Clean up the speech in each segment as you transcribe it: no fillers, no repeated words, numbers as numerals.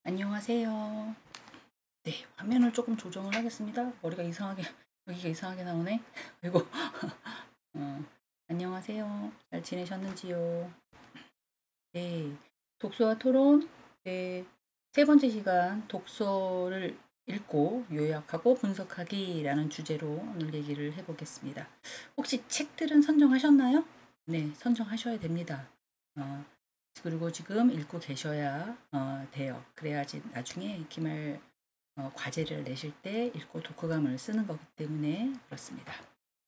안녕하세요. 네, 화면을 조금 조정을 하겠습니다. 머리가 이상하게, 여기가 이상하게 나오네. 그리고, 어, 안녕하세요. 잘 지내셨는지요? 네, 독서와 토론, 네, 세 번째 시간 독서를 읽고 요약하고 분석하기라는 주제로 오늘 얘기를 해보겠습니다. 혹시 책들은 선정하셨나요? 네, 선정하셔야 됩니다. 어, 그리고 지금 읽고 계셔야 돼요. 그래야지 나중에 기말 과제를 내실 때 읽고 독후감을 쓰는 거기 때문에 그렇습니다.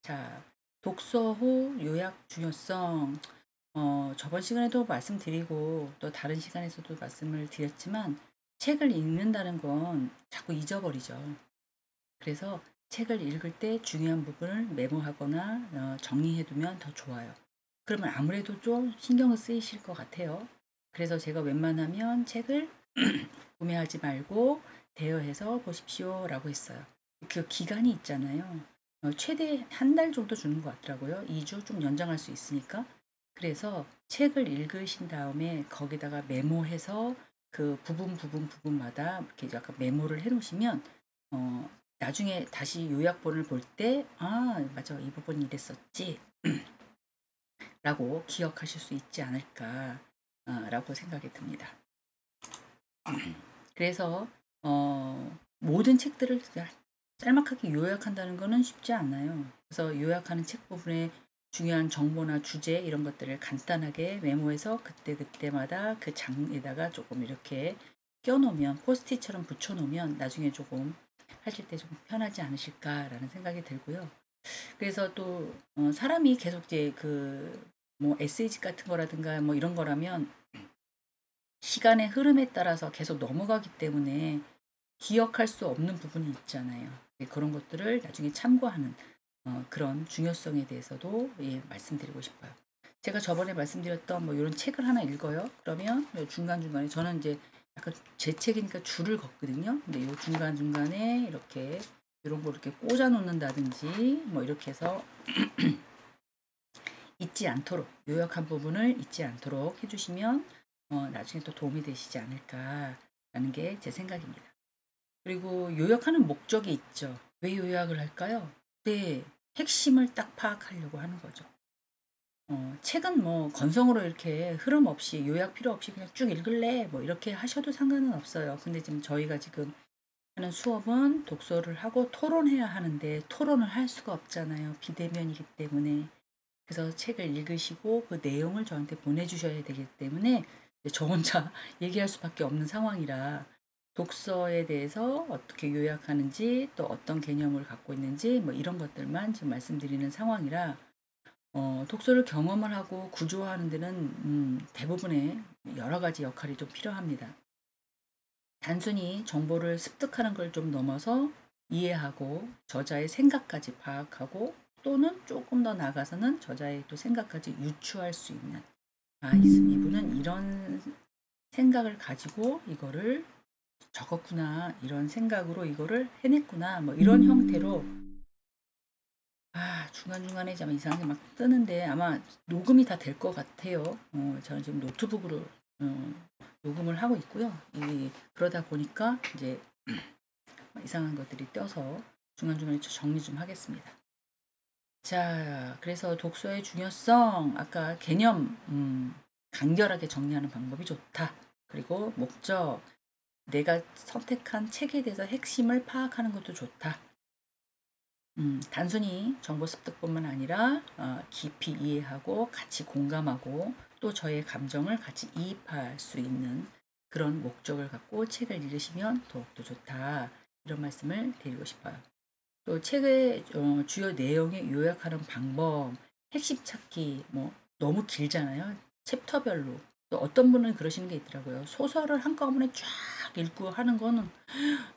자, 독서 후 요약 중요성. 저번 시간에도 말씀드리고 또 다른 시간에서도 말씀을 드렸지만 책을 읽는다는 건 자꾸 잊어버리죠. 그래서 책을 읽을 때 중요한 부분을 메모하거나 정리해두면 더 좋아요. 그러면 아무래도 좀 신경을 쓰이실 것 같아요. 그래서 제가 웬만하면 책을 구매하지 말고 대여해서 보십시오 라고 했어요. 그 기간이 있잖아요. 최대 한 달 정도 주는 것 같더라고요. 2주 좀 연장할 수 있으니까. 그래서 책을 읽으신 다음에 거기다가 메모해서 그 부분마다 이렇게 약간 메모를 해 놓으시면 어, 나중에 다시 요약본을 볼 때, 아, 맞아, 이 부분이 이랬었지. 라고 기억하실 수 있지 않을까, 라고 생각이 듭니다. 그래서, 모든 책들을 짤막하게 요약한다는 것은 쉽지 않아요. 그래서 요약하는 책 부분에 중요한 정보나 주제 이런 것들을 간단하게 메모해서 그때그때마다 그 장에다가 조금 이렇게 껴놓으면 포스트잇처럼 붙여놓으면 나중에 조금 하실 때 좀 편하지 않으실까라는 생각이 들고요. 그래서 또 사람이 계속 이제 그 뭐 에세이집 같은 거라든가 뭐 이런 거라면 시간의 흐름에 따라서 계속 넘어가기 때문에 기억할 수 없는 부분이 있잖아요. 그런 것들을 나중에 참고하는 그런 중요성에 대해서도 예, 말씀드리고 싶어요. 제가 저번에 말씀드렸던 뭐 이런 책을 하나 읽어요. 그러면 중간중간에 저는 이제 약간 제 책이니까 줄을 걷거든요. 근데 이 중간중간에 이렇게 이런 거 이렇게 꽂아 놓는다든지 뭐 이렇게 해서 잊지 않도록 요약한 부분을 잊지 않도록 해주시면 나중에 또 도움이 되시지 않을까라는 게 제 생각입니다. 그리고 요약하는 목적이 있죠. 왜 요약을 할까요? 네, 핵심을 딱 파악하려고 하는 거죠. 책은 뭐 건성으로 이렇게 흐름 없이 요약 필요 없이 그냥 쭉 읽을래 뭐 이렇게 하셔도 상관은 없어요. 근데 지금 저희가 지금 하는 수업은 독서를 하고 토론해야 하는데 토론을 할 수가 없잖아요. 비대면이기 때문에. 그래서 책을 읽으시고 그 내용을 저한테 보내주셔야 되기 때문에 저 혼자 얘기할 수밖에 없는 상황이라 독서에 대해서 어떻게 요약하는지 또 어떤 개념을 갖고 있는지 뭐 이런 것들만 지금 말씀드리는 상황이라 독서를 경험을 하고 구조화하는 데는 대부분의 여러 가지 역할이 좀 필요합니다. 단순히 정보를 습득하는 걸 좀 넘어서 이해하고 저자의 생각까지 파악하고 또는 조금 더 나가서는 저자의 또 생각까지 유추할 수 있는 이분은 이런 생각을 가지고 이거를 적었구나 이런 생각으로 이거를 해냈구나 뭐 이런 형태로 중간중간에 좀 이상하게 막 뜨는데 아마 녹음이 다 될 것 같아요. 저는 지금 노트북으로 녹음을 하고 있고요. 그러다 보니까 이제 이상한 것들이 떠서 중간중간에 정리 좀 하겠습니다. 자, 그래서 독서의 중요성, 아까 개념, 간결하게 정리하는 방법이 좋다. 그리고 목적, 내가 선택한 책에 대해서 핵심을 파악하는 것도 좋다. 단순히 정보 습득뿐만 아니라 깊이 이해하고 같이 공감하고 또 저의 감정을 같이 이입할 수 있는 그런 목적을 갖고 책을 읽으시면 더욱더 좋다. 이런 말씀을 드리고 싶어요. 또 책의 주요 내용에 요약하는 방법, 핵심 찾기, 뭐 너무 길잖아요. 챕터별로. 또 어떤 분은 그러시는 게 있더라고요. 소설을 한꺼번에 쫙 읽고 하는 거는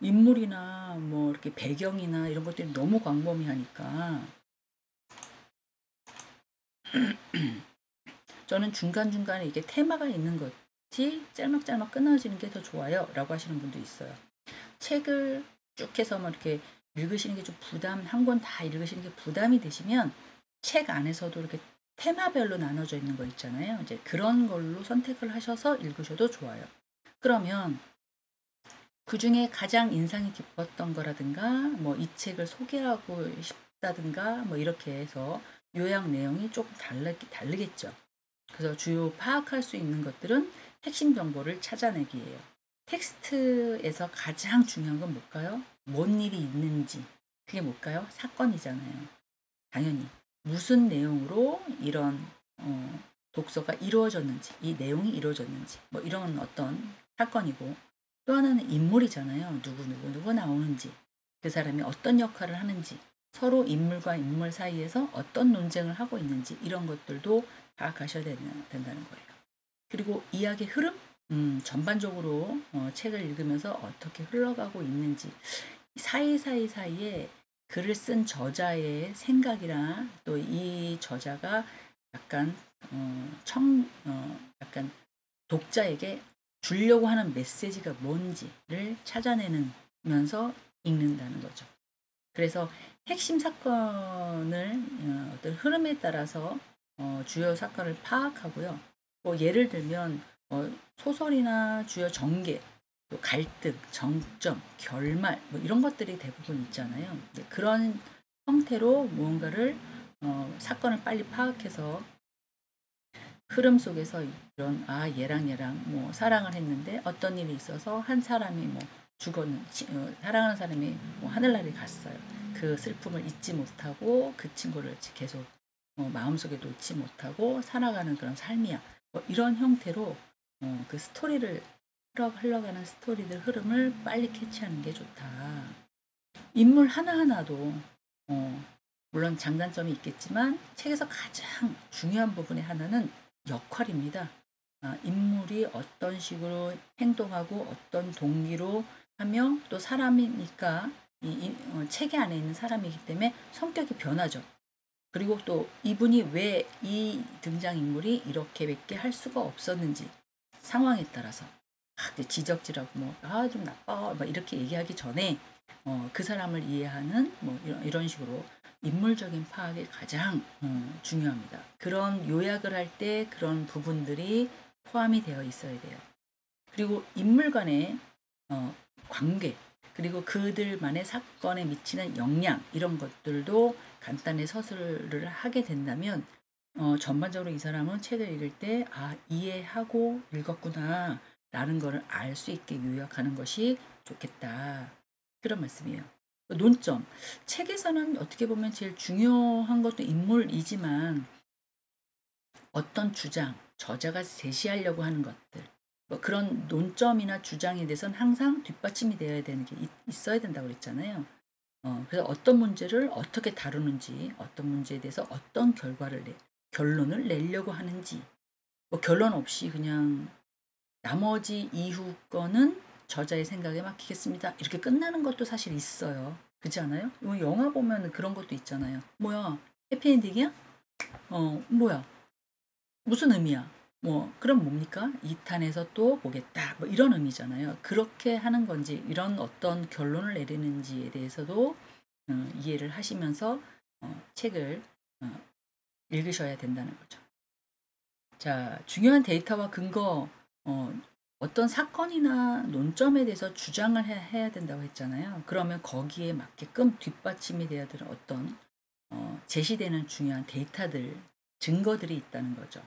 인물이나 뭐 이렇게 배경이나 이런 것들이 너무 광범위하니까 저는 중간중간에 이게 테마가 있는 것이 짤막짤막 끊어지는 게 더 좋아요. 라고 하시는 분도 있어요. 책을 쭉 해서 뭐 이렇게 읽으시는 게 좀 한 권 다 읽으시는 게 부담이 되시면 책 안에서도 이렇게 테마별로 나눠져 있는 거 있잖아요. 이제 그런 걸로 선택을 하셔서 읽으셔도 좋아요. 그러면 그중에 가장 인상이 깊었던 거라든가 뭐 이 책을 소개하고 싶다든가 뭐 이렇게 해서 요약 내용이 조금 다르겠죠. 그래서 주요 파악할 수 있는 것들은 핵심 정보를 찾아내기예요. 텍스트에서 가장 중요한 건 뭘까요? 뭔 일이 있는지. 그게 뭘까요? 사건이잖아요. 당연히 무슨 내용으로 이런 독서가 이루어졌는지, 이 내용이 이루어졌는지, 뭐 이런 어떤 사건이고, 또 하나는 인물이잖아요. 누구 나오는지, 그 사람이 어떤 역할을 하는지, 서로 인물과 인물 사이에서 어떤 논쟁을 하고 있는지 이런 것들도 파악하셔야 된다는 거예요. 그리고 이야기 흐름, 전반적으로 책을 읽으면서 어떻게 흘러가고 있는지 사이에 글을 쓴 저자의 생각이나 또 이 저자가 약간 약간 독자에게 주려고 하는 메시지가 뭔지를 찾아내면서 읽는다는 거죠. 그래서 핵심 사건을 어떤 흐름에 따라서 주요 사건을 파악하고요. 뭐 예를 들면 소설이나 주요 전개, 또 갈등, 정점, 결말 뭐 이런 것들이 대부분 있잖아요. 그런 형태로 무언가를 사건을 빨리 파악해서 흐름 속에서 이런 얘랑 뭐 사랑을 했는데 어떤 일이 있어서 한 사람이 뭐 사랑하는 사람이 뭐 하늘나라에 갔어요. 그 슬픔을 잊지 못하고 그 친구를 계속 마음속에 놓지 못하고 살아가는 그런 삶이야. 뭐 이런 형태로 그 스토리를 흘러가는 스토리들 흐름을 빨리 캐치하는 게 좋다. 인물 하나하나도 어, 물론 장단점이 있겠지만 책에서 가장 중요한 부분의 하나는 역할입니다. 인물이 어떤 식으로 행동하고 어떤 동기로 하며 또 사람이니까 책의 안에 있는 사람이기 때문에 성격이 변하죠. 그리고 또 이분이 왜 이 등장인물이 이렇게밖에 할 수가 없었는지 상황에 따라서 지적질하고 좀 나빠 막 이렇게 얘기하기 전에 그 사람을 이해하는 뭐 이런 식으로 인물적인 파악이 가장 중요합니다. 그런 요약을 할 때 그런 부분들이 포함이 되어 있어야 돼요. 그리고 인물 간의 어, 관계 그리고 그들만의 사건에 미치는 영향 이런 것들도 간단히 서술을 하게 된다면 전반적으로 이 사람은 책을 읽을 때 이해하고 읽었구나 라는 것을 알 수 있게 요약하는 것이 좋겠다. 그런 말씀이에요. 논점. 책에서는 어떻게 보면 제일 중요한 것도 인물이지만 어떤 주장, 저자가 제시하려고 하는 것들, 뭐 그런 논점이나 주장에 대해서는 항상 뒷받침이 되어야 되는 게 있어야 된다고 그랬잖아요. 그래서 어떤 문제를 어떻게 다루는지, 어떤 문제에 대해서 어떤 결론을 내려고 하는지, 뭐 결론 없이 그냥 나머지 이후 거는 저자의 생각에 맡기겠습니다. 이렇게 끝나는 것도 사실 있어요. 그렇지 않아요? 뭐 영화 보면 그런 것도 있잖아요. 뭐야, 해피엔딩이야? 뭐야, 무슨 의미야? 뭐 그럼 뭡니까? 2탄에서 또 보겠다. 뭐 이런 의미잖아요. 그렇게 하는 건지 이런 어떤 결론을 내리는지에 대해서도 이해를 하시면서 책을 어, 읽으셔야 된다는 거죠. 자, 중요한 데이터와 근거 어떤 사건이나 논점에 대해서 주장을 해야 된다고 했잖아요. 그러면 거기에 맞게끔 뒷받침이 되어야 되는 어떤 제시되는 중요한 데이터들, 증거들이 있다는 거죠.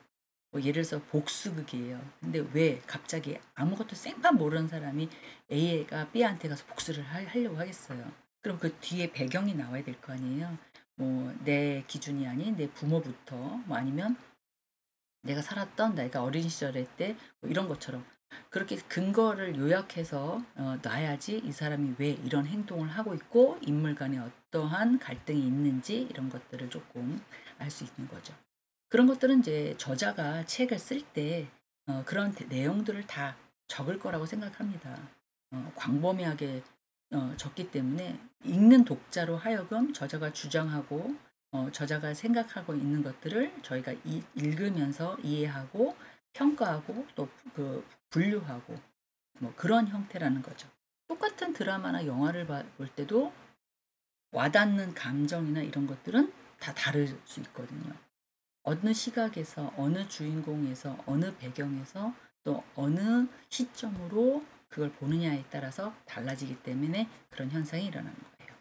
뭐 예를 들어서 복수극이에요. 근데 왜 갑자기 아무것도 생판 모르는 사람이 A가 B한테 가서 복수를 하려고 하겠어요. 그럼 그 뒤에 배경이 나와야 될 거 아니에요. 뭐 내 기준이 아닌 내 부모부터 뭐 아니면 내가 어린 시절에 때뭐 이런 것처럼 그렇게 근거를 요약해서 놔야지 이 사람이 왜 이런 행동을 하고 있고 인물 간에 어떠한 갈등이 있는지 이런 것들을 조금 알 수 있는 거죠. 그런 것들은 이제 저자가 책을 쓸 때 그런 내용들을 다 적을 거라고 생각합니다. 광범위하게 적기 때문에 읽는 독자로 하여금 저자가 주장하고 저자가 생각하고 있는 것들을 저희가 읽으면서 이해하고 평가하고 또 그 분류하고 뭐 그런 형태라는 거죠. 똑같은 드라마나 영화를 볼 때도 와닿는 감정이나 이런 것들은 다 다를 수 있거든요. 어느 시각에서 어느 주인공에서 어느 배경에서 또 어느 시점으로 그걸 보느냐에 따라서 달라지기 때문에 그런 현상이 일어나는 거예요.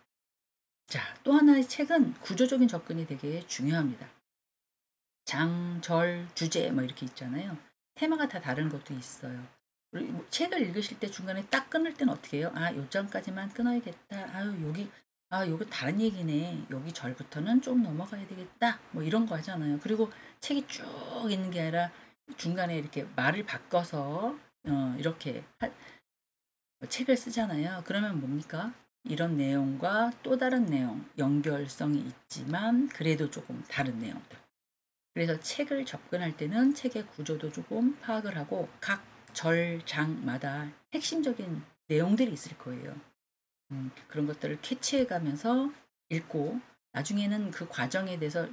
자, 또 하나의 책은 구조적인 접근이 되게 중요합니다. 장, 절, 주제 뭐 이렇게 있잖아요. 테마가 다 다른 것도 있어요. 뭐 책을 읽으실 때 중간에 딱 끊을 때는 어떻게 해요? 아, 요 장까지만 끊어야겠다. 아유, 여기 요거 다른 얘기네. 여기 절부터는 좀 넘어가야 되겠다. 뭐 이런 거 하잖아요. 그리고 책이 쭉 있는 게 아니라 중간에 이렇게 말을 바꿔서 이렇게 책을 쓰잖아요. 그러면 뭡니까? 이런 내용과 또 다른 내용, 연결성이 있지만 그래도 조금 다른 내용들. 그래서 책을 접근할 때는 책의 구조도 조금 파악을 하고 각 절장마다 핵심적인 내용들이 있을 거예요. 그런 것들을 캐치해 가면서 읽고 나중에는 그 과정에 대해서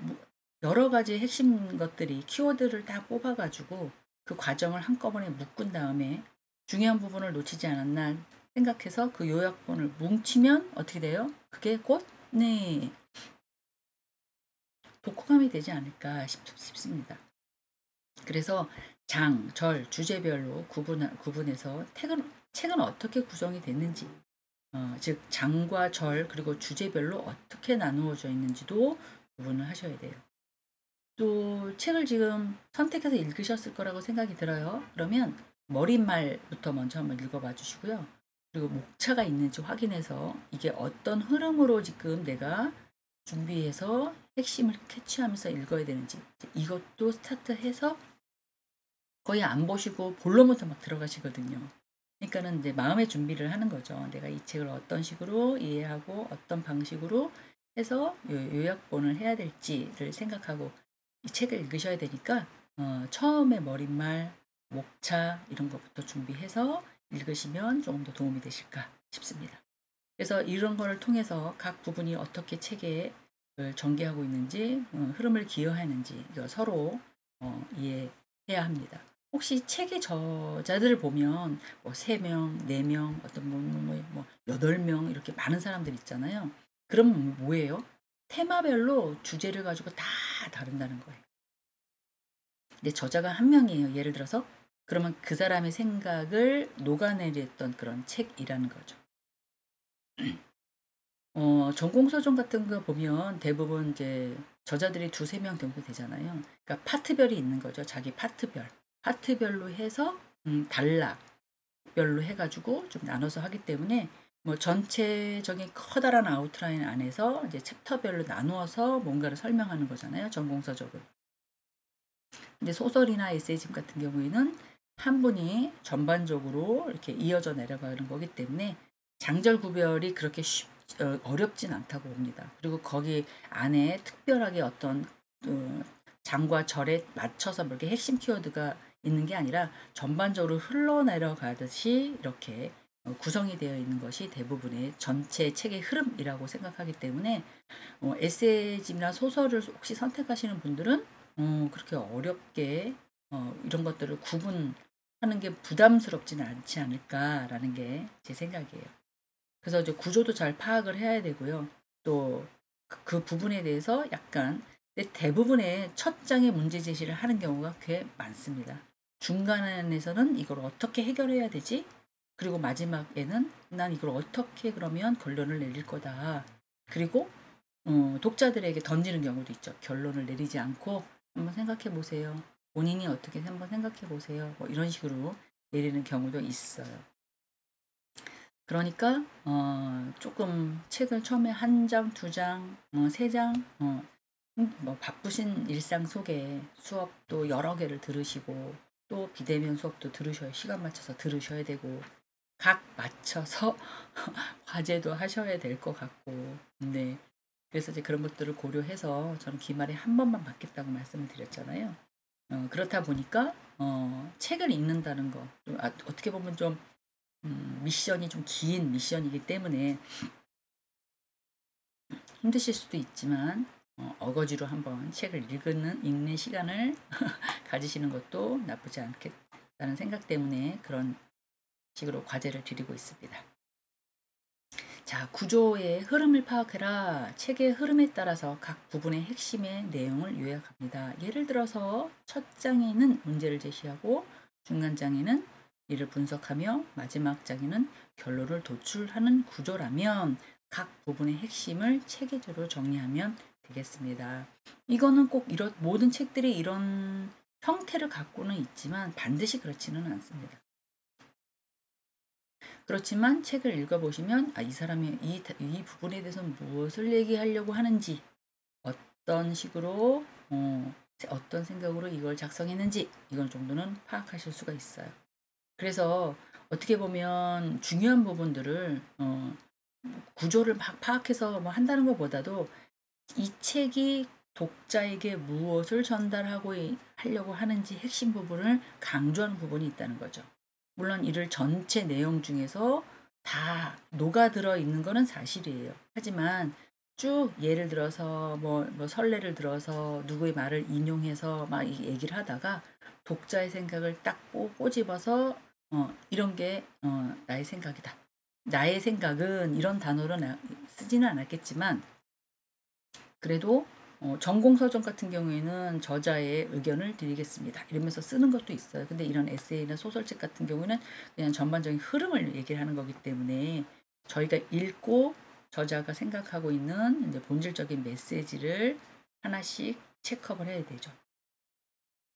여러 가지 핵심 것들이 키워드를 다 뽑아가지고 그 과정을 한꺼번에 묶은 다음에 중요한 부분을 놓치지 않았나 생각해서 그 요약본을 뭉치면 어떻게 돼요? 그게 곧 네, 독후감이 되지 않을까 싶습니다. 그래서 장, 절, 주제별로 구분해서 책은 어떻게 구성이 됐는지 즉 장과 절 그리고 주제별로 어떻게 나누어져 있는지도 구분을 하셔야 돼요. 또 책을 지금 선택해서 읽으셨을 거라고 생각이 들어요. 그러면 머릿말부터 먼저 한번 읽어봐 주시고요. 그리고 목차가 있는지 확인해서 이게 어떤 흐름으로 지금 내가 준비해서 핵심을 캐치하면서 읽어야 되는지 이것도 스타트해서 거의 안 보시고 본론부터 막 들어가시거든요. 그러니까는 이제 마음의 준비를 하는 거죠. 내가 이 책을 어떤 식으로 이해하고 어떤 방식으로 해서 요약본을 해야 될지를 생각하고 이 책을 읽으셔야 되니까 처음에 머릿말, 목차 이런 것부터 준비해서 읽으시면 조금 더 도움이 되실까 싶습니다. 그래서 이런 거를 통해서 각 부분이 어떻게 책에 전개하고 있는지 흐름을 기여하는지 서로 이해해야 합니다. 혹시 책의 저자들을 보면 뭐 3명, 4명, 어떤 뭐 8명 이렇게 많은 사람들 있잖아요. 그러면 뭐예요? 테마별로 주제를 가지고 다 다룬다는 거예요. 근데 저자가 한 명이에요. 예를 들어서 그러면 그 사람의 생각을 녹아내렸던 그런 책이라는 거죠. 전공서점 같은 거 보면 대부분 이제 저자들이 두세 명 정도 되잖아요. 그러니까 파트별이 있는 거죠. 자기 파트별. 파트별로 해서 단락별로 해가지고 좀 나눠서 하기 때문에 뭐 전체적인 커다란 아웃라인 안에서 이제 챕터별로 나누어서 뭔가를 설명하는 거잖아요. 전공서적은. 근데 소설이나 에세이집 같은 경우에는 한 분이 전반적으로 이렇게 이어져 내려가는 거기 때문에 장절 구별이 그렇게 어렵진 않다고 봅니다. 그리고 거기 안에 특별하게 어떤 장과 절에 맞춰서 이렇게 핵심 키워드가 있는 게 아니라 전반적으로 흘러내려가듯이 이렇게 구성이 되어 있는 것이 대부분의 전체 책의 흐름이라고 생각하기 때문에 에세이집이나 소설을 혹시 선택하시는 분들은 그렇게 어렵게 이런 것들을 구분하는 게 부담스럽지는 않지 않을까라는 게 제 생각이에요. 그래서 이제 구조도 잘 파악을 해야 되고요. 또 그 부분에 대해서 약간 대부분의 첫 장의 문제 제시를 하는 경우가 꽤 많습니다. 중간에서는 이걸 어떻게 해결해야 되지? 그리고 마지막에는 난 이걸 어떻게 그러면 결론을 내릴 거다. 그리고 독자들에게 던지는 경우도 있죠. 결론을 내리지 않고 한번 생각해 보세요. 본인이 어떻게 한번 생각해 보세요. 뭐 이런 식으로 내리는 경우도 있어요. 그러니까 조금 책을 처음에 한 장, 두 장, 세 장, 뭐 바쁘신 일상 속에 수업도 여러 개를 들으시고 또 비대면 수업도 들으셔야 시간 맞춰서 들으셔야 되고 각 맞춰서 과제도 하셔야 될 것 같고 네. 그래서 이제 그런 것들을 고려해서 저는 기말에 한 번만 받겠다고 말씀을 드렸잖아요. 그렇다 보니까 책을 읽는다는 거 어떻게 보면 좀 미션이 좀 긴 미션이기 때문에 힘드실 수도 있지만 어거지로 한번 책을 읽는 시간을 가지시는 것도 나쁘지 않겠다는 생각 때문에 그런 식으로 과제를 드리고 있습니다. 자, 구조의 흐름을 파악해라. 책의 흐름에 따라서 각 부분의 핵심의 내용을 요약합니다. 예를 들어서 첫 장에는 문제를 제시하고 중간 장에는 이를 분석하며 마지막 장에는 결론을 도출하는 구조라면 각 부분의 핵심을 체계적으로 정리하면 되겠습니다. 이거는 꼭 이런 모든 책들이 이런 형태를 갖고는 있지만 반드시 그렇지는 않습니다. 그렇지만 책을 읽어보시면 이 사람이 이 부분에 대해서 무엇을 얘기하려고 하는지 어떤 식으로 어떤 생각으로 이걸 작성했는지 이걸 정도는 파악하실 수가 있어요. 그래서 어떻게 보면 중요한 부분들을 구조를 막 파악해서 뭐 한다는 것보다도 이 책이 독자에게 무엇을 전달하고 하려고 하는지 핵심 부분을 강조하는 부분이 있다는 거죠. 물론 이를 전체 내용 중에서 다 녹아들어 있는 거는 사실이에요. 하지만 쭉 예를 들어서 뭐 선례를 들어서 누구의 말을 인용해서 막 얘기를 하다가 독자의 생각을 딱 꼬집어서 이런 게 나의 생각이다. 나의 생각은 이런 단어를 쓰지는 않았겠지만 그래도 전공서적 같은 경우에는 저자의 의견을 드리겠습니다. 이러면서 쓰는 것도 있어요. 근데 이런 에세이나 소설책 같은 경우는 그냥 전반적인 흐름을 얘기를 하는 거기 때문에 저희가 읽고 저자가 생각하고 있는 이제 본질적인 메시지를 하나씩 체크업을 해야 되죠.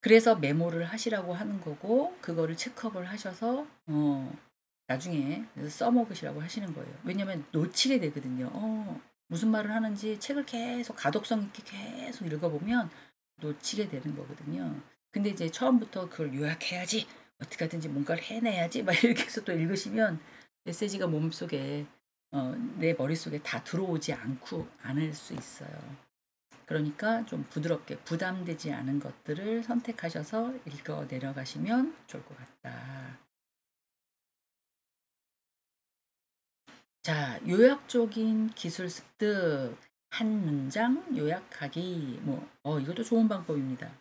그래서 메모를 하시라고 하는 거고 그거를 체크업을 하셔서 나중에 써먹으시라고 하시는 거예요. 왜냐면 놓치게 되거든요. 무슨 말을 하는지 책을 계속 가독성 있게 계속 읽어보면 놓치게 되는 거거든요. 근데 이제 처음부터 그걸 요약해야지 어떻게 하든지 뭔가를 해내야지 막 이렇게 해서 또 읽으시면 메시지가 몸속에 내 머릿속에 다 들어오지 않을 수 있어요. 그러니까 좀 부드럽게 부담되지 않은 것들을 선택하셔서 읽어 내려가시면 좋을 것 같다. 자, 요약적인 기술 습득, 한 문장 요약하기, 이것도 좋은 방법입니다.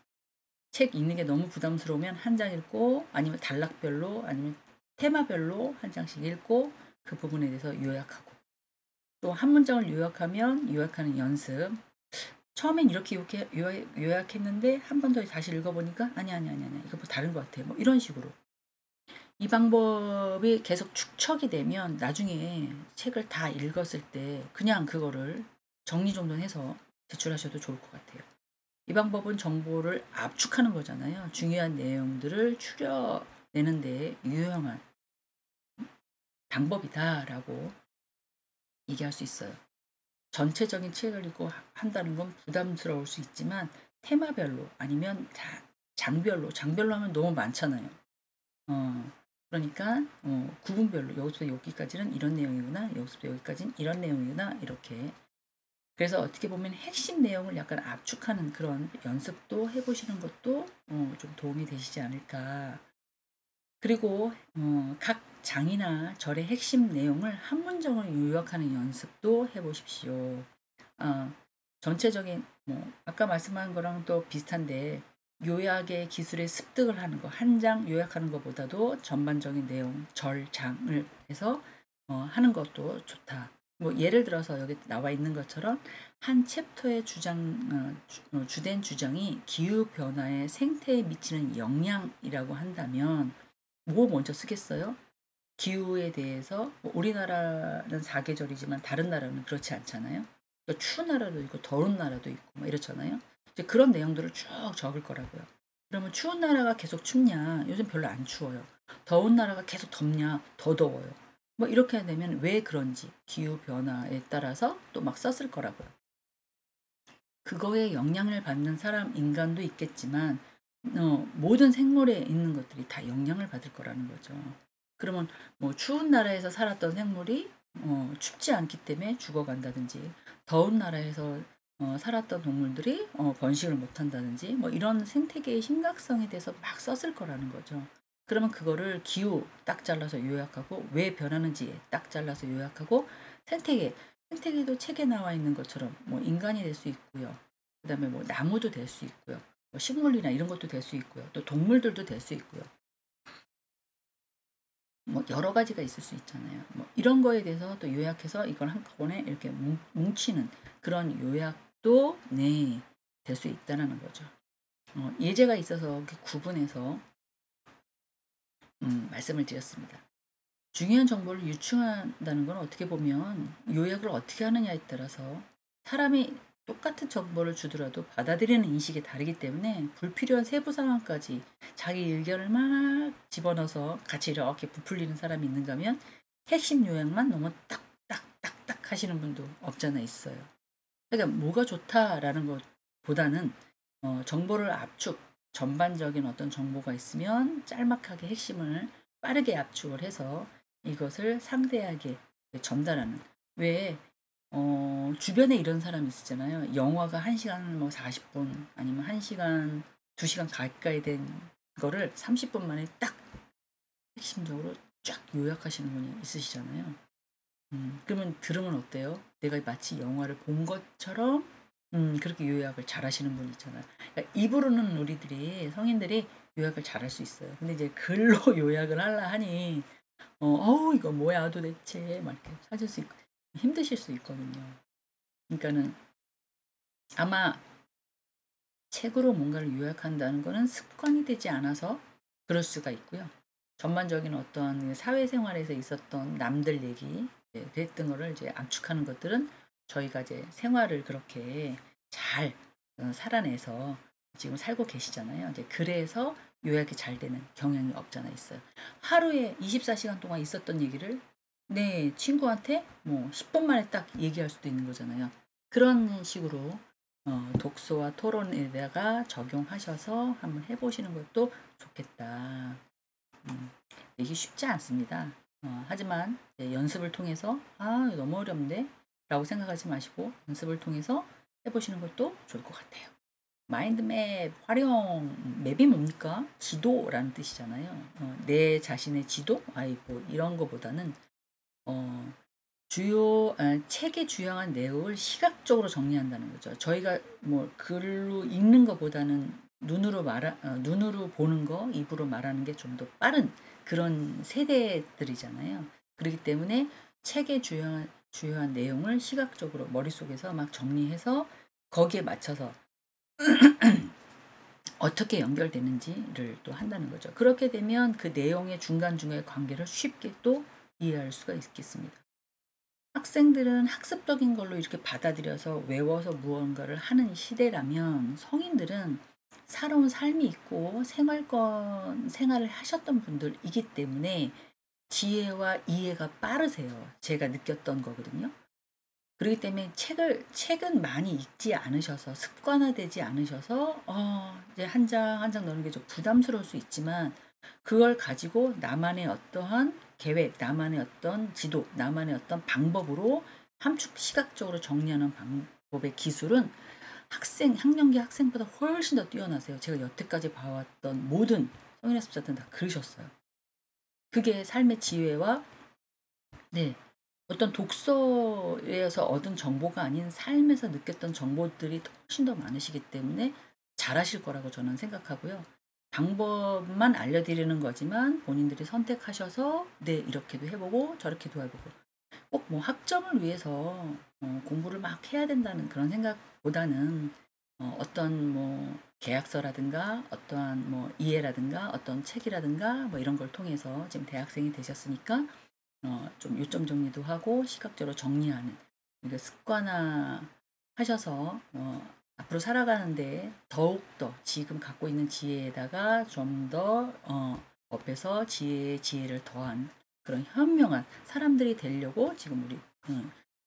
책 읽는 게 너무 부담스러우면 한 장 읽고, 아니면 단락별로, 아니면 테마별로 한 장씩 읽고, 그 부분에 대해서 요약하고. 또 한 문장을 요약하면 요약하는 연습. 처음엔 이렇게 요약했는데 한 번 더 다시 읽어보니까 아니 이거 뭐 다른 것 같아. 뭐 이런 식으로. 이 방법이 계속 축적이 되면 나중에 책을 다 읽었을 때 그냥 그거를 정리정돈해서 제출하셔도 좋을 것 같아요. 이 방법은 정보를 압축하는 거잖아요. 중요한 내용들을 추려내는 데 유용한 방법이다라고 얘기할 수 있어요. 전체적인 책을 읽고 한다는 건 부담스러울 수 있지만 테마별로 아니면 장별로 하면 너무 많잖아요. 그러니까 구분별로 여기서부터 여기까지는 이런 내용이구나. 여기서부터 여기까지는 이런 내용이구나. 이렇게. 그래서 어떻게 보면 핵심 내용을 약간 압축하는 그런 연습도 해보시는 것도 좀 도움이 되시지 않을까. 그리고 각 장이나 절의 핵심 내용을 한 문장으로 요약하는 연습도 해보십시오. 전체적인 아까 말씀한 거랑 또 비슷한데 요약의 기술의 습득을 하는 거, 한 장 요약하는 것보다도 전반적인 내용, 절, 장을 해서 하는 것도 좋다. 뭐 예를 들어서 여기 나와 있는 것처럼 한 챕터의 주된 주장이 기후 변화의 생태에 미치는 영향이라고 한다면 뭐 먼저 쓰겠어요? 기후에 대해서 우리나라는 사계절이지만 다른 나라는 그렇지 않잖아요. 그러니까 추운 나라도 있고 더운 나라도 있고 뭐 이렇잖아요. 이제 그런 내용들을 쭉 적을 거라고요. 그러면 추운 나라가 계속 춥냐? 요즘 별로 안 추워요. 더운 나라가 계속 덥냐? 더 더워요. 뭐 이렇게 되면 왜 그런지 기후 변화에 따라서 또 막 썼을 거라고요. 그거에 영향을 받는 사람 인간도 있겠지만 모든 생물에 있는 것들이 다 영향을 받을 거라는 거죠. 그러면 뭐 추운 나라에서 살았던 생물이 춥지 않기 때문에 죽어간다든지 더운 나라에서 살았던 동물들이 번식을 못한다든지 뭐 이런 생태계의 심각성에 대해서 막 썼을 거라는 거죠. 그러면 그거를 기후 딱 잘라서 요약하고 왜 변하는지 딱 잘라서 요약하고 생태계도 책에 나와 있는 것처럼 뭐 인간이 될 수 있고요. 그다음에 뭐 나무도 될 수 있고요. 뭐 식물이나 이런 것도 될 수 있고요. 또 동물들도 될 수 있고요. 뭐 여러 가지가 있을 수 있잖아요. 뭐 이런 거에 대해서 또 요약해서 이걸 한꺼번에 이렇게 뭉치는 그런 요약도 될 수 있다는 거죠. 예제가 있어서 구분해서 말씀을 드렸습니다. 중요한 정보를 유추한다는 건 어떻게 보면 요약을 어떻게 하느냐에 따라서 사람이 똑같은 정보를 주더라도 받아들이는 인식이 다르기 때문에 불필요한 세부 상황까지 자기 의견을 막 집어넣어서 같이 이렇게 부풀리는 사람이 있는가 하면 핵심 요약만 너무 딱딱딱딱 하시는 분도 없잖아 있어요. 그러니까 뭐가 좋다라는 것보다는 정보를 압축, 전반적인 어떤 정보가 있으면 짤막하게 핵심을 빠르게 압축을 해서 이것을 상대에게 전달하는. 왜 주변에 이런 사람이 있었잖아요. 영화가 1시간 뭐 40분 아니면 1시간, 2시간 가까이 된 거를 30분 만에 딱 핵심적으로 쫙 요약하시는 분이 있으시잖아요. 그러면 들으면 어때요? 내가 마치 영화를 본 것처럼 그렇게 요약을 잘 하시는 분이 있잖아요. 그러니까 입으로는 우리들이 성인들이 요약을 잘 할 수 있어요. 근데 이제 글로 요약을 하려 하니 어우 이거 뭐야 도대체 막 이렇게 찾을 수 있고 힘드실 수 있거든요. 그러니까는 아마 책으로 뭔가를 요약한다는 거는 습관이 되지 않아서 그럴 수가 있고요. 전반적인 어떤 사회생활에서 있었던 남들 얘기, 그랬던 거를 이제 압축하는 것들은 저희가 이제 생활을 그렇게 잘 살아내서 지금 살고 계시잖아요. 이제 그래서 요약이 잘 되는 경향이 없잖아 있어요. 하루에 24시간 동안 있었던 얘기를 내 친구한테 뭐 10분 만에 딱 얘기할 수도 있는 거잖아요. 그런 식으로 독서와 토론에다가 적용하셔서 한번 해보시는 것도 좋겠다. 이게 쉽지 않습니다. 하지만 연습을 통해서 너무 어렵네 라고 생각하지 마시고 연습을 통해서 해보시는 것도 좋을 것 같아요. 마인드맵 활용. 맵이 뭡니까? 지도라는 뜻이잖아요. 내 자신의 지도? 뭐 이런 거보다는 어, 책의 주요한 내용을 시각적으로 정리한다는 거죠. 저희가 뭐 글로 읽는 것보다는 눈으로 보는 거, 입으로 말하는 게 좀 더 빠른 그런 세대들이잖아요. 그렇기 때문에 책의 주요한 내용을 시각적으로 머릿속에서 막 정리해서 거기에 맞춰서 어떻게 연결되는지를 또 한다는 거죠. 그렇게 되면 그 내용의 중간중간의 관계를 쉽게 또 이해할 수가 있겠습니다. 학생들은 학습적인 걸로 이렇게 받아들여서 외워서 무언가를 하는 시대라면 성인들은 살아온 삶이 있고 생활을 하셨던 분들이기 때문에 지혜와 이해가 빠르세요. 제가 느꼈던 거거든요. 그렇기 때문에 책은 많이 읽지 않으셔서 습관화되지 않으셔서 이제 한 장 한 장 넣는 게 좀 부담스러울 수 있지만 그걸 가지고 나만의 어떠한 계획, 나만의 어떤 지도, 나만의 어떤 방법으로 함축 시각적으로 정리하는 방법의 기술은 학년기 학생보다 훨씬 더 뛰어나세요. 제가 여태까지 봐왔던 모든 성인학습자들은 다 그러셨어요. 그게 삶의 지혜와 네, 어떤 독서에서 얻은 정보가 아닌 삶에서 느꼈던 정보들이 훨씬 더 많으시기 때문에 잘하실 거라고 저는 생각하고요. 방법만 알려드리는 거지만 본인들이 선택하셔서 네, 이렇게도 해보고 저렇게도 해보고 꼭 뭐 학점을 위해서 공부를 막 해야 된다는 그런 생각보다는 어떤 뭐 계약서라든가 어떠한 뭐 이해라든가 어떤 책이라든가 뭐 이런 걸 통해서 지금 대학생이 되셨으니까 좀 요점 정리도 하고 시각적으로 정리하는 이거 습관화 하셔서 앞으로 살아가는데 더욱더 지금 갖고 있는 지혜에다가 좀 더 업해서 지혜를 더한 그런 현명한 사람들이 되려고 지금 우리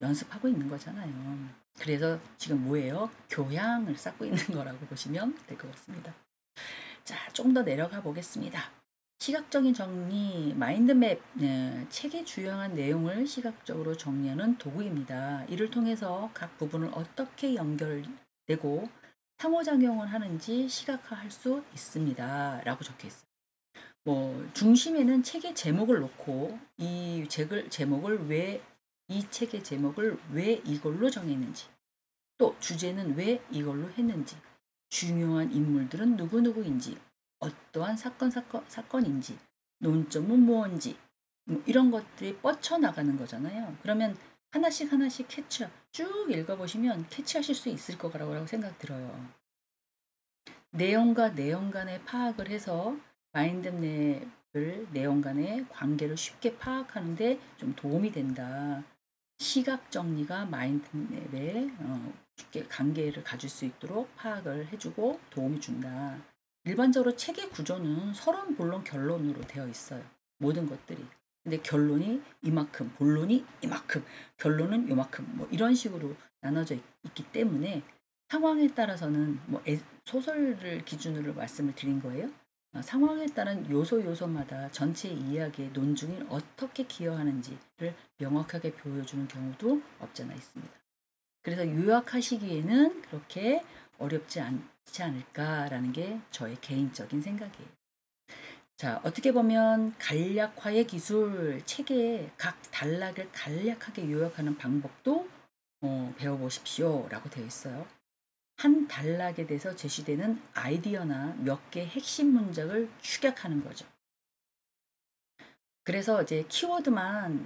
연습하고 있는 거잖아요. 그래서 지금 뭐예요? 교양을 쌓고 있는 거라고 보시면 될 것 같습니다. 자, 좀 더 내려가 보겠습니다. 시각적인 정리, 마인드맵, 책의 주요한 내용을 시각적으로 정리하는 도구입니다. 이를 통해서 각 부분을 어떻게 연결되고 상호작용을 하는지 시각화할 수 있습니다. 라고 적혀 있어요. 뭐 중심에는 책의 제목을 놓고 이 책의 제목을 왜 이걸로 정했는지, 또 주제는 왜 이걸로 했는지, 중요한 인물들은 누구누구인지, 어떠한 사건인지, 논점은 무엇인지, 뭐 이런 것들이 뻗쳐나가는 거잖아요. 그러면 하나씩 쭉 읽어보시면 캐치하실 수 있을 거라고 생각 들어요. 내용과 내용 간의 파악을 해서 내용 간의 관계를 쉽게 파악하는 데 좀 도움이 된다. 시각 정리가 마인드맵에 쉽게 관계를 가질 수 있도록 파악을 해주고 도움이 준다. 일반적으로 책의 구조는 서론, 본론, 결론으로 되어 있어요. 모든 것들이. 근데 결론이 이만큼, 본론이 이만큼, 결론은 요만큼 뭐 이런 식으로 나눠져 있기 때문에 상황에 따라서는 뭐 소설을 기준으로 말씀을 드린 거예요. 상황에 따른 요소마다 전체 이야기의 논중이 어떻게 기여하는지를 명확하게 보여주는 경우도 없잖아 있습니다. 그래서 요약하시기에는 그렇게 어렵지 않지 않을까라는 게 저의 개인적인 생각이에요. 자, 어떻게 보면 간략화의 기술, 책의 각 단락을 간략하게 요약하는 방법도 배워보십시오 라고 되어 있어요. 한 단락에 대해서 제시되는 아이디어나 몇 개의 핵심 문장을 축약하는 거죠. 그래서 이제 키워드만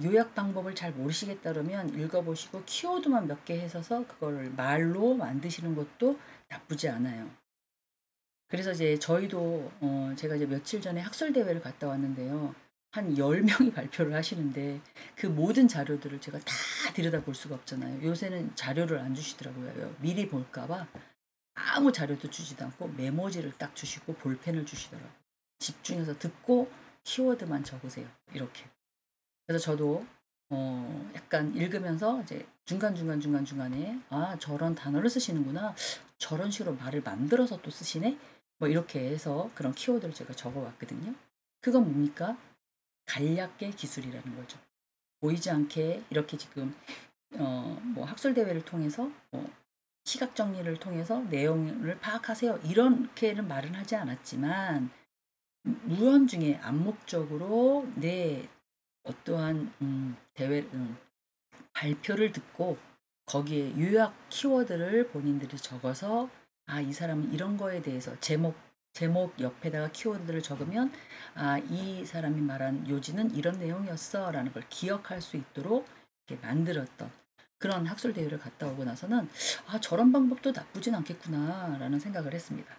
요약 방법을 잘 모르시겠다 그러면 읽어보시고 키워드만 몇 개 해서서 그걸 말로 만드시는 것도 나쁘지 않아요. 그래서 이제 저희도 제가 이제 며칠 전에 학술 대회를 갔다 왔는데요. 한 10명이 발표를 하시는데 그 모든 자료들을 제가 다 들여다볼 수가 없잖아요. 요새는 자료를 안 주시더라고요. 미리 볼까 봐 아무 자료도 주지도 않고 메모지를 딱 주시고 볼펜을 주시더라고요. 집중해서 듣고 키워드만 적으세요. 이렇게. 그래서 저도 약간 읽으면서 이제 중간에 아 저런 단어를 쓰시는구나. 저런 식으로 말을 만들어서 또 쓰시네. 뭐 이렇게 해서 그런 키워드를 제가 적어왔거든요. 그건 뭡니까? 간략의 기술이라는 거죠. 보이지 않게 이렇게 지금 뭐 학술 대회를 통해서 시각 정리를 통해서 내용을 파악하세요. 이렇게는 말은 하지 않았지만 무언중에 암묵적으로 내 어떠한 대회 발표를 듣고 거기에 요약 키워드를 본인들이 적어서 아, 이 사람은 이런 거에 대해서 제목 옆에다가 키워드를 적으면 아, 이 사람이 말한 요지는 이런 내용이었어 라는 걸 기억할 수 있도록 이렇게 만들었던 그런 학술 대회를 갔다 오고 나서는 아, 저런 방법도 나쁘진 않겠구나 라는 생각을 했습니다.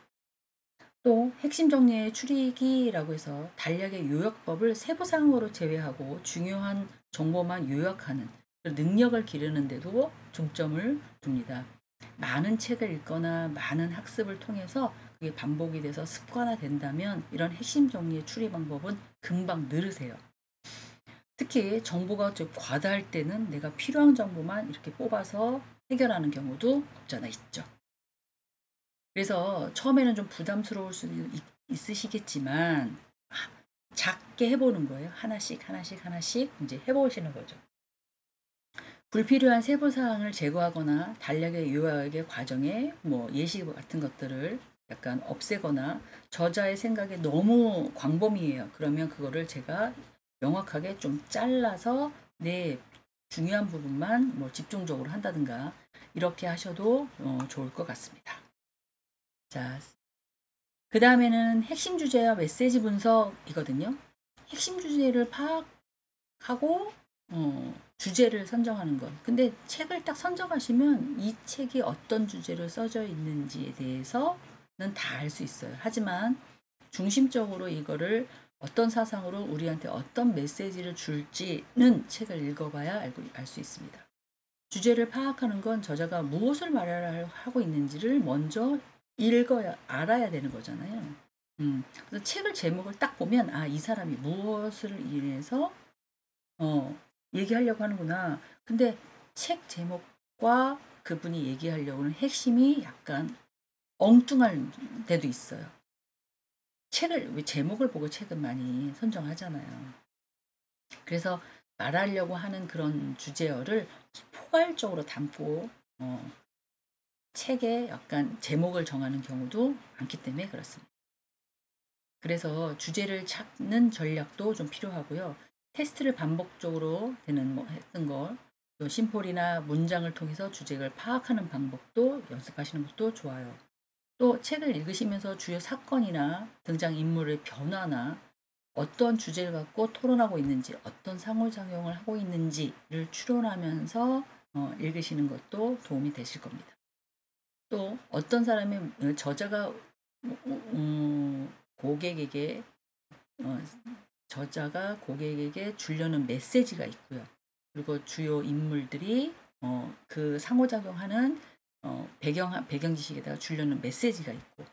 또 핵심 정리의 추리기라고 해서 단락의 요약법을 세부 사항으로 제외하고 중요한 정보만 요약하는 능력을 기르는데도 중점을 둡니다. 많은 책을 읽거나 많은 학습을 통해서 그게 반복이 돼서 습관화된다면 이런 핵심 정리의 추리 방법은 금방 늘으세요. 특히 정보가 좀 과다할 때는 내가 필요한 정보만 이렇게 뽑아서 해결하는 경우도 없잖아 있죠. 그래서 처음에는 좀 부담스러울 수도 있으시겠지만 작게 해보는 거예요. 하나씩 이제 해보시는 거죠. 불필요한 세부사항을 제거하거나 단락의 요약의 과정에 뭐 예시 같은 것들을 약간 없애거나 저자의 생각에 너무 광범위해요. 그러면 그거를 제가 명확하게 좀 잘라서 내 중요한 부분만 뭐 집중적으로 한다든가 이렇게 하셔도 좋을 것 같습니다. 자, 그 다음에는 핵심 주제와 메시지 분석이거든요. 핵심 주제를 파악하고 주제를 선정하는 것. 근데 책을 딱 선정하시면 이 책이 어떤 주제로 써져 있는지에 대해서는 다 알 수 있어요. 하지만 중심적으로 이거를 어떤 사상으로 우리한테 어떤 메시지를 줄지는 책을 읽어봐야 알 수 있습니다. 주제를 파악하는 건 저자가 무엇을 말하고 있는지를 먼저 읽어야 알아야 되는 거잖아요. 그래서 책을 제목을 딱 보면 아, 이 사람이 무엇을 인해서 얘기하려고 하는구나. 근데 책 제목과 그분이 얘기하려고 하는 핵심이 약간 엉뚱할 때도 있어요. 책을 왜 제목을 보고 책은 많이 선정하잖아요. 그래서 말하려고 하는 그런 주제어를 포괄적으로 담고 책에 약간 제목을 정하는 경우도 많기 때문에 그렇습니다. 그래서 주제를 찾는 전략도 좀 필요하고요. 테스트를 반복적으로 되는 뭐 했던 걸 또 심폴이나 문장을 통해서 주제를 파악하는 방법도 연습하시는 것도 좋아요. 또 책을 읽으시면서 주요 사건이나 등장인물의 변화나 어떤 주제를 갖고 토론하고 있는지 어떤 상호작용을 하고 있는지를 추론하면서 읽으시는 것도 도움이 되실 겁니다. 또 어떤 사람의 저자가 고객에게 어, 저자가 고객에게 주려는 메시지가 있고요. 그리고 주요 인물들이 그 상호작용하는 배경 지식에다가 주려는 메시지가 있고,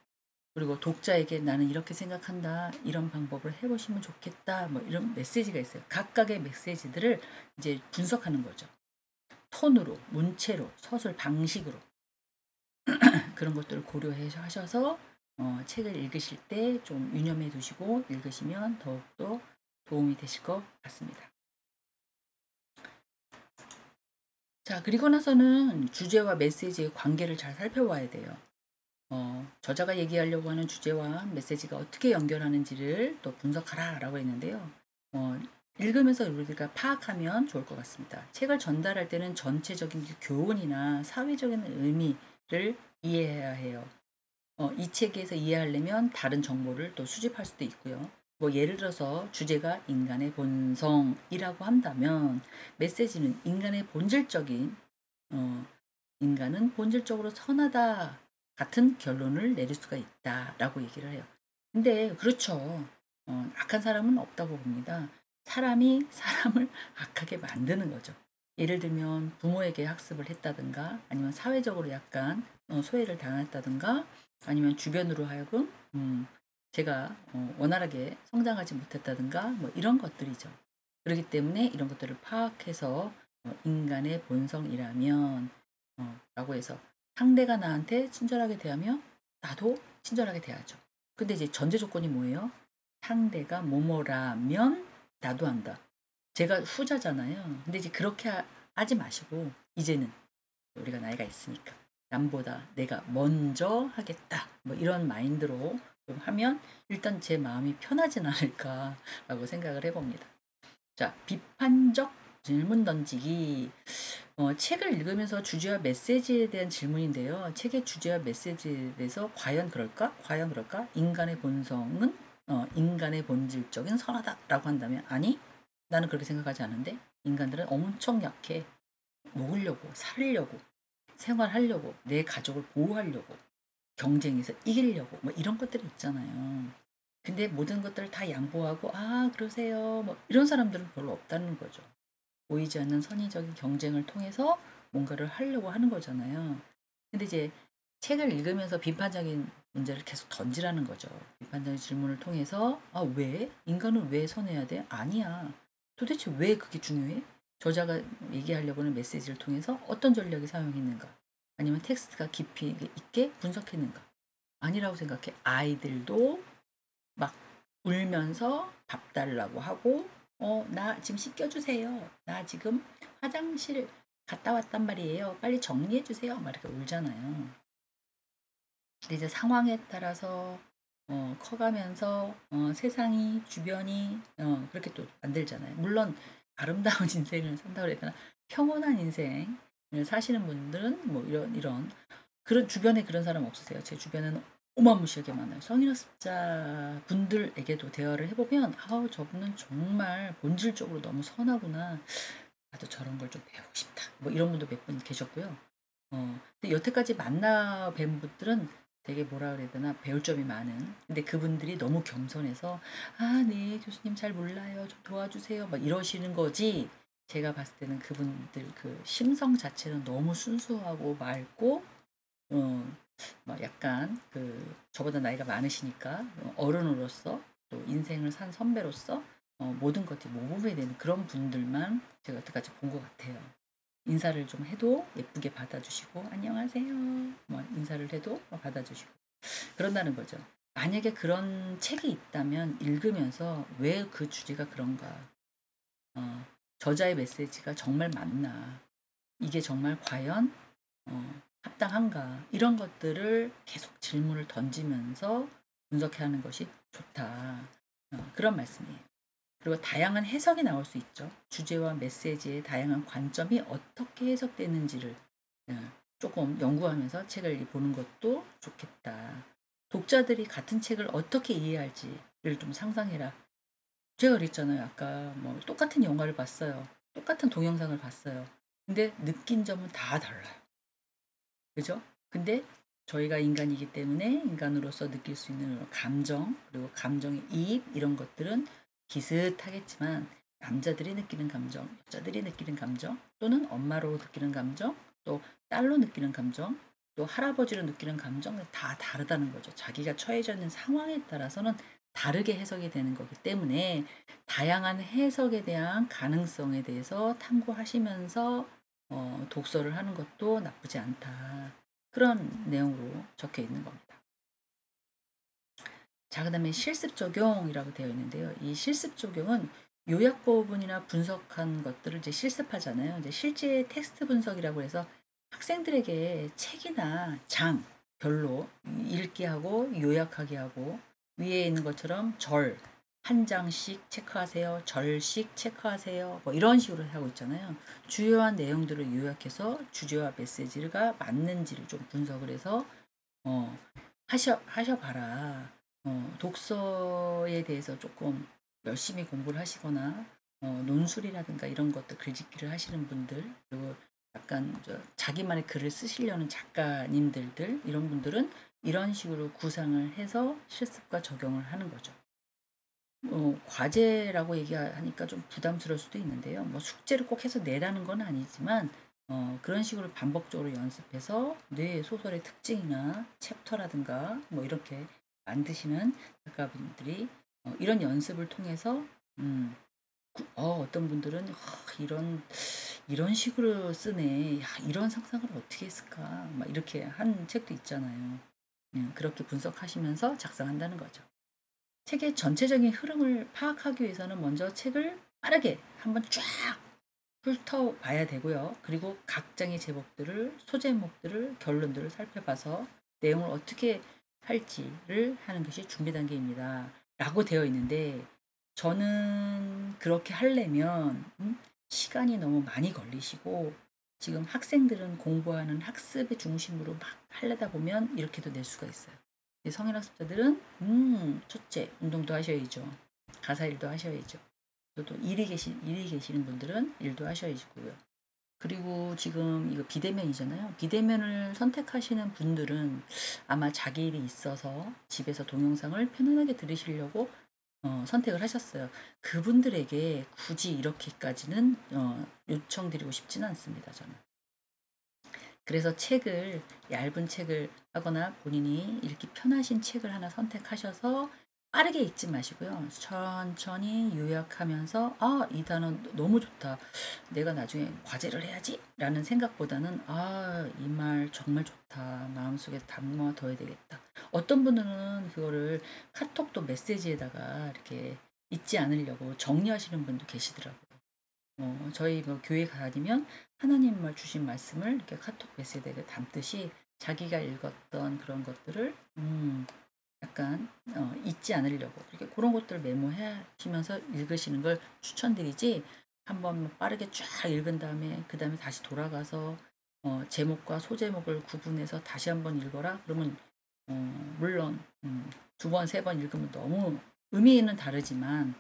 그리고 독자에게 나는 이렇게 생각한다, 이런 방법을 해보시면 좋겠다, 뭐 이런 메시지가 있어요. 각각의 메시지들을 이제 분석하는 거죠. 톤으로, 문체로, 서술 방식으로 그런 것들을 고려해 하셔서 책을 읽으실 때 좀 유념해 두시고 읽으시면 더욱더 도움이 되실 것 같습니다. 자, 그리고 나서는 주제와 메시지의 관계를 잘 살펴봐야 돼요. 저자가 얘기하려고 하는 주제와 메시지가 어떻게 연결하는지를 또 분석하라 라고 했는데요. 읽으면서 우리가 파악하면 좋을 것 같습니다. 책을 전달할 때는 전체적인 교훈이나 사회적인 의미를 이해해야 해요. 이 책에서 이해하려면 다른 정보를 또 수집할 수도 있고요. 뭐 예를 들어서 주제가 인간의 본성이라고 한다면 메시지는 인간의 본질적인 인간은 본질적으로 선하다 같은 결론을 내릴 수가 있다라고 얘기를 해요. 근데 그렇죠. 악한 사람은 없다고 봅니다. 사람이 사람을 악하게 만드는 거죠. 예를 들면 부모에게 학습을 했다든가 아니면 사회적으로 약간 소외를 당했다든가 아니면 주변으로 하여금 제가 원활하게 성장하지 못했다든가 뭐 이런 것들이죠. 그렇기 때문에 이런 것들을 파악해서 인간의 본성이라면 라고 해서 상대가 나한테 친절하게 대하면 나도 친절하게 대하죠. 근데 이제 전제 조건이 뭐예요? 상대가 뭐뭐라면 나도 한다. 제가 후자잖아요. 근데 이제 그렇게 하지 마시고 이제는 우리가 나이가 있으니까 남보다 내가 먼저 하겠다. 뭐 이런 마인드로 좀 하면 일단 제 마음이 편하진 않을까라고 생각을 해봅니다. 자, 비판적 질문 던지기. 책을 읽으면서 주제와 메시지에 대한 질문인데요. 책의 주제와 메시지에 대해서 과연 그럴까? 과연 그럴까? 인간의 본성은 인간의 본질적인 선하다라고 한다면 아니, 나는 그렇게 생각하지 않은데 인간들은 엄청 약해. 먹으려고, 살려고, 생활하려고, 내 가족을 보호하려고, 경쟁에서 이기려고 뭐 이런 것들이 있잖아요. 근데 모든 것들을 다 양보하고 아 그러세요 뭐 이런 사람들은 별로 없다는 거죠. 보이지 않는 선의적인 경쟁을 통해서 뭔가를 하려고 하는 거잖아요. 근데 이제 책을 읽으면서 비판적인 문제를 계속 던지라는 거죠. 비판적인 질문을 통해서 아, 왜? 인간은 왜 선해야 돼? 아니야. 도대체 왜 그게 중요해? 저자가 얘기하려고 하는 메시지를 통해서 어떤 전략이 사용했는가? 아니면 텍스트가 깊이 있게 분석했는가? 아니라고 생각해. 아이들도 막 울면서 밥 달라고 하고 나 지금 씻겨주세요. 나 지금 화장실 갔다 왔단 말이에요. 빨리 정리해 주세요. 막 이렇게 울잖아요. 근데 이제 상황에 따라서 커가면서 세상이 주변이 그렇게 또 만들잖아요. 물론 아름다운 인생을 산다고 해야 되나 평온한 인생을 사시는 분들은 뭐 이런 그런 주변에 그런 사람 없으세요? 제 주변에는 어마무시하게 많아요. 성인학습자 분들에게도 대화를 해보면 아우 저분은 정말 본질적으로 너무 선하구나. 나도 저런 걸 좀 배우고 싶다. 뭐 이런 분도 몇 분 계셨고요. 근데 여태까지 만나 뵌 분들은 되게 뭐라 그래야 되나 배울 점이 많은. 근데 그분들이 너무 겸손해서 아, 네, 교수님 잘 몰라요. 좀 도와주세요. 막 이러시는 거지. 제가 봤을 때는 그분들 그 심성 자체는 너무 순수하고 맑고 막 약간 그 저보다 나이가 많으시니까 어른으로서 또 인생을 산 선배로서 모든 것이 모범이 되는 그런 분들만 제가 여태까지 본 것 같아요. 인사를 좀 해도 예쁘게 받아주시고 안녕하세요. 뭐 인사를 해도 받아주시고 그런다는 거죠. 만약에 그런 책이 있다면 읽으면서 왜 그 주제가 그런가? 어, 저자의 메시지가 정말 맞나? 이게 정말 과연 합당한가? 이런 것들을 계속 질문을 던지면서 분석해 하는 것이 좋다. 그런 말씀이에요. 그리고 다양한 해석이 나올 수 있죠. 주제와 메시지의 다양한 관점이 어떻게 해석되는지를 조금 연구하면서 책을 보는 것도 좋겠다. 독자들이 같은 책을 어떻게 이해할지를 좀 상상해라. 제가 그랬잖아요. 아까 뭐 똑같은 영화를 봤어요. 똑같은 동영상을 봤어요. 근데 느낀 점은 다 달라요. 그죠? 근데 저희가 인간이기 때문에 인간으로서 느낄 수 있는 감정, 그리고 감정의 이입 이런 것들은 비슷하겠지만 남자들이 느끼는 감정, 여자들이 느끼는 감정, 또는 엄마로 느끼는 감정, 또 딸로 느끼는 감정, 또 할아버지로 느끼는 감정은 다 다르다는 거죠. 자기가 처해져 있는 상황에 따라서는 다르게 해석이 되는 거기 때문에 다양한 해석에 대한 가능성에 대해서 탐구하시면서 독서를 하는 것도 나쁘지 않다. 그런 내용으로 적혀 있는 겁니다. 자, 그 다음에 실습 적용이라고 되어 있는데요. 이 실습 적용은 요약 부분이나 분석한 것들을 이제 실습하잖아요. 이제 실제 텍스트 분석이라고 해서 학생들에게 책이나 장 별로 읽게 하고 요약하게 하고 위에 있는 것처럼 절 한 장씩 체크하세요. 절씩 체크하세요. 뭐 이런 식으로 하고 있잖아요. 주요한 내용들을 요약해서 주제와 메시지가 맞는지를 좀 분석을 해서 어, 하셔봐라. 독서에 대해서 조금 열심히 공부를 하시거나 논술이라든가 이런 것들 글짓기를 하시는 분들, 그리고 약간 자기만의 글을 쓰시려는 작가님들들 이런 분들은 이런 식으로 구상을 해서 실습과 적용을 하는 거죠. 과제라고 얘기하니까 좀 부담스러울 수도 있는데요. 뭐 숙제를 꼭 해서 내라는 건 아니지만 그런 식으로 반복적으로 연습해서 뇌 소설의 특징이나 챕터라든가 뭐 이렇게 만드시는 작가분들이 이런 연습을 통해서 어떤 분들은 이런 식으로 쓰네. 야, 이런 상상을 어떻게 했을까? 막 이렇게 한 책도 있잖아요. 그렇게 분석하시면서 작성한다는 거죠. 책의 전체적인 흐름을 파악하기 위해서는 먼저 책을 빠르게 한번 쫙 훑어봐야 되고요. 그리고 각 장의 제목들을, 소제목들을, 결론들을 살펴봐서 내용을 어떻게 할지를 하는 것이 준비 단계입니다. 라고 되어 있는데 저는 그렇게 하려면 시간이 너무 많이 걸리시고 지금 학생들은 공부하는 학습의 중심으로 막 하려다 보면 이렇게도 낼 수가 있어요. 성인학습자들은 첫째 운동도 하셔야죠. 가사 일도 하셔야죠. 또 일이 계시는 분들은 일도 하셔야지고요. 그리고 지금 이거 비대면이잖아요. 비대면을 선택하시는 분들은 아마 자기 일이 있어서 집에서 동영상을 편안하게 들으시려고 선택을 하셨어요. 그분들에게 굳이 이렇게까지는 요청드리고 싶지는 않습니다. 저는. 그래서 얇은 책을 하거나 본인이 읽기 편하신 책을 하나 선택하셔서 빠르게 읽지 마시고요. 천천히 요약하면서 아, 이 단어 너무 좋다. 내가 나중에 과제를 해야지 라는 생각보다는 아, 이 말 정말 좋다. 마음속에 담아둬야 되겠다. 어떤 분들은 그거를 카톡도 메시지에다가 이렇게 잊지 않으려고 정리하시는 분도 계시더라고요. 저희 뭐 교회 다니면 하나님 주신 말씀을 이렇게 카톡 메시지에 담듯이 자기가 읽었던 그런 것들을 약간 잊지 않으려고 이렇게 그런 것들을 메모해 하시면서 읽으시는 걸 추천드리지 한번 뭐 빠르게 쫙 읽은 다음에 그 다음에 다시 돌아가서 제목과 소제목을 구분해서 다시 한번 읽어라 그러면 물론 두 번, 세 번 읽으면 너무 의미는 다르지만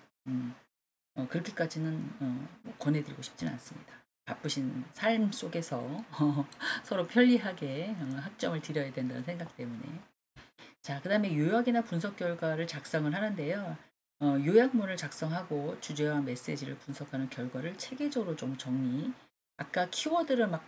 그렇게까지는 뭐 권해드리고 싶지는 않습니다. 바쁘신 삶 속에서 서로 편리하게 학점을 드려야 된다는 생각 때문에. 자, 그 다음에 요약이나 분석 결과를 작성을 하는데요. 요약문을 작성하고 주제와 메시지를 분석하는 결과를 체계적으로 좀 정리. 아까 키워드를 막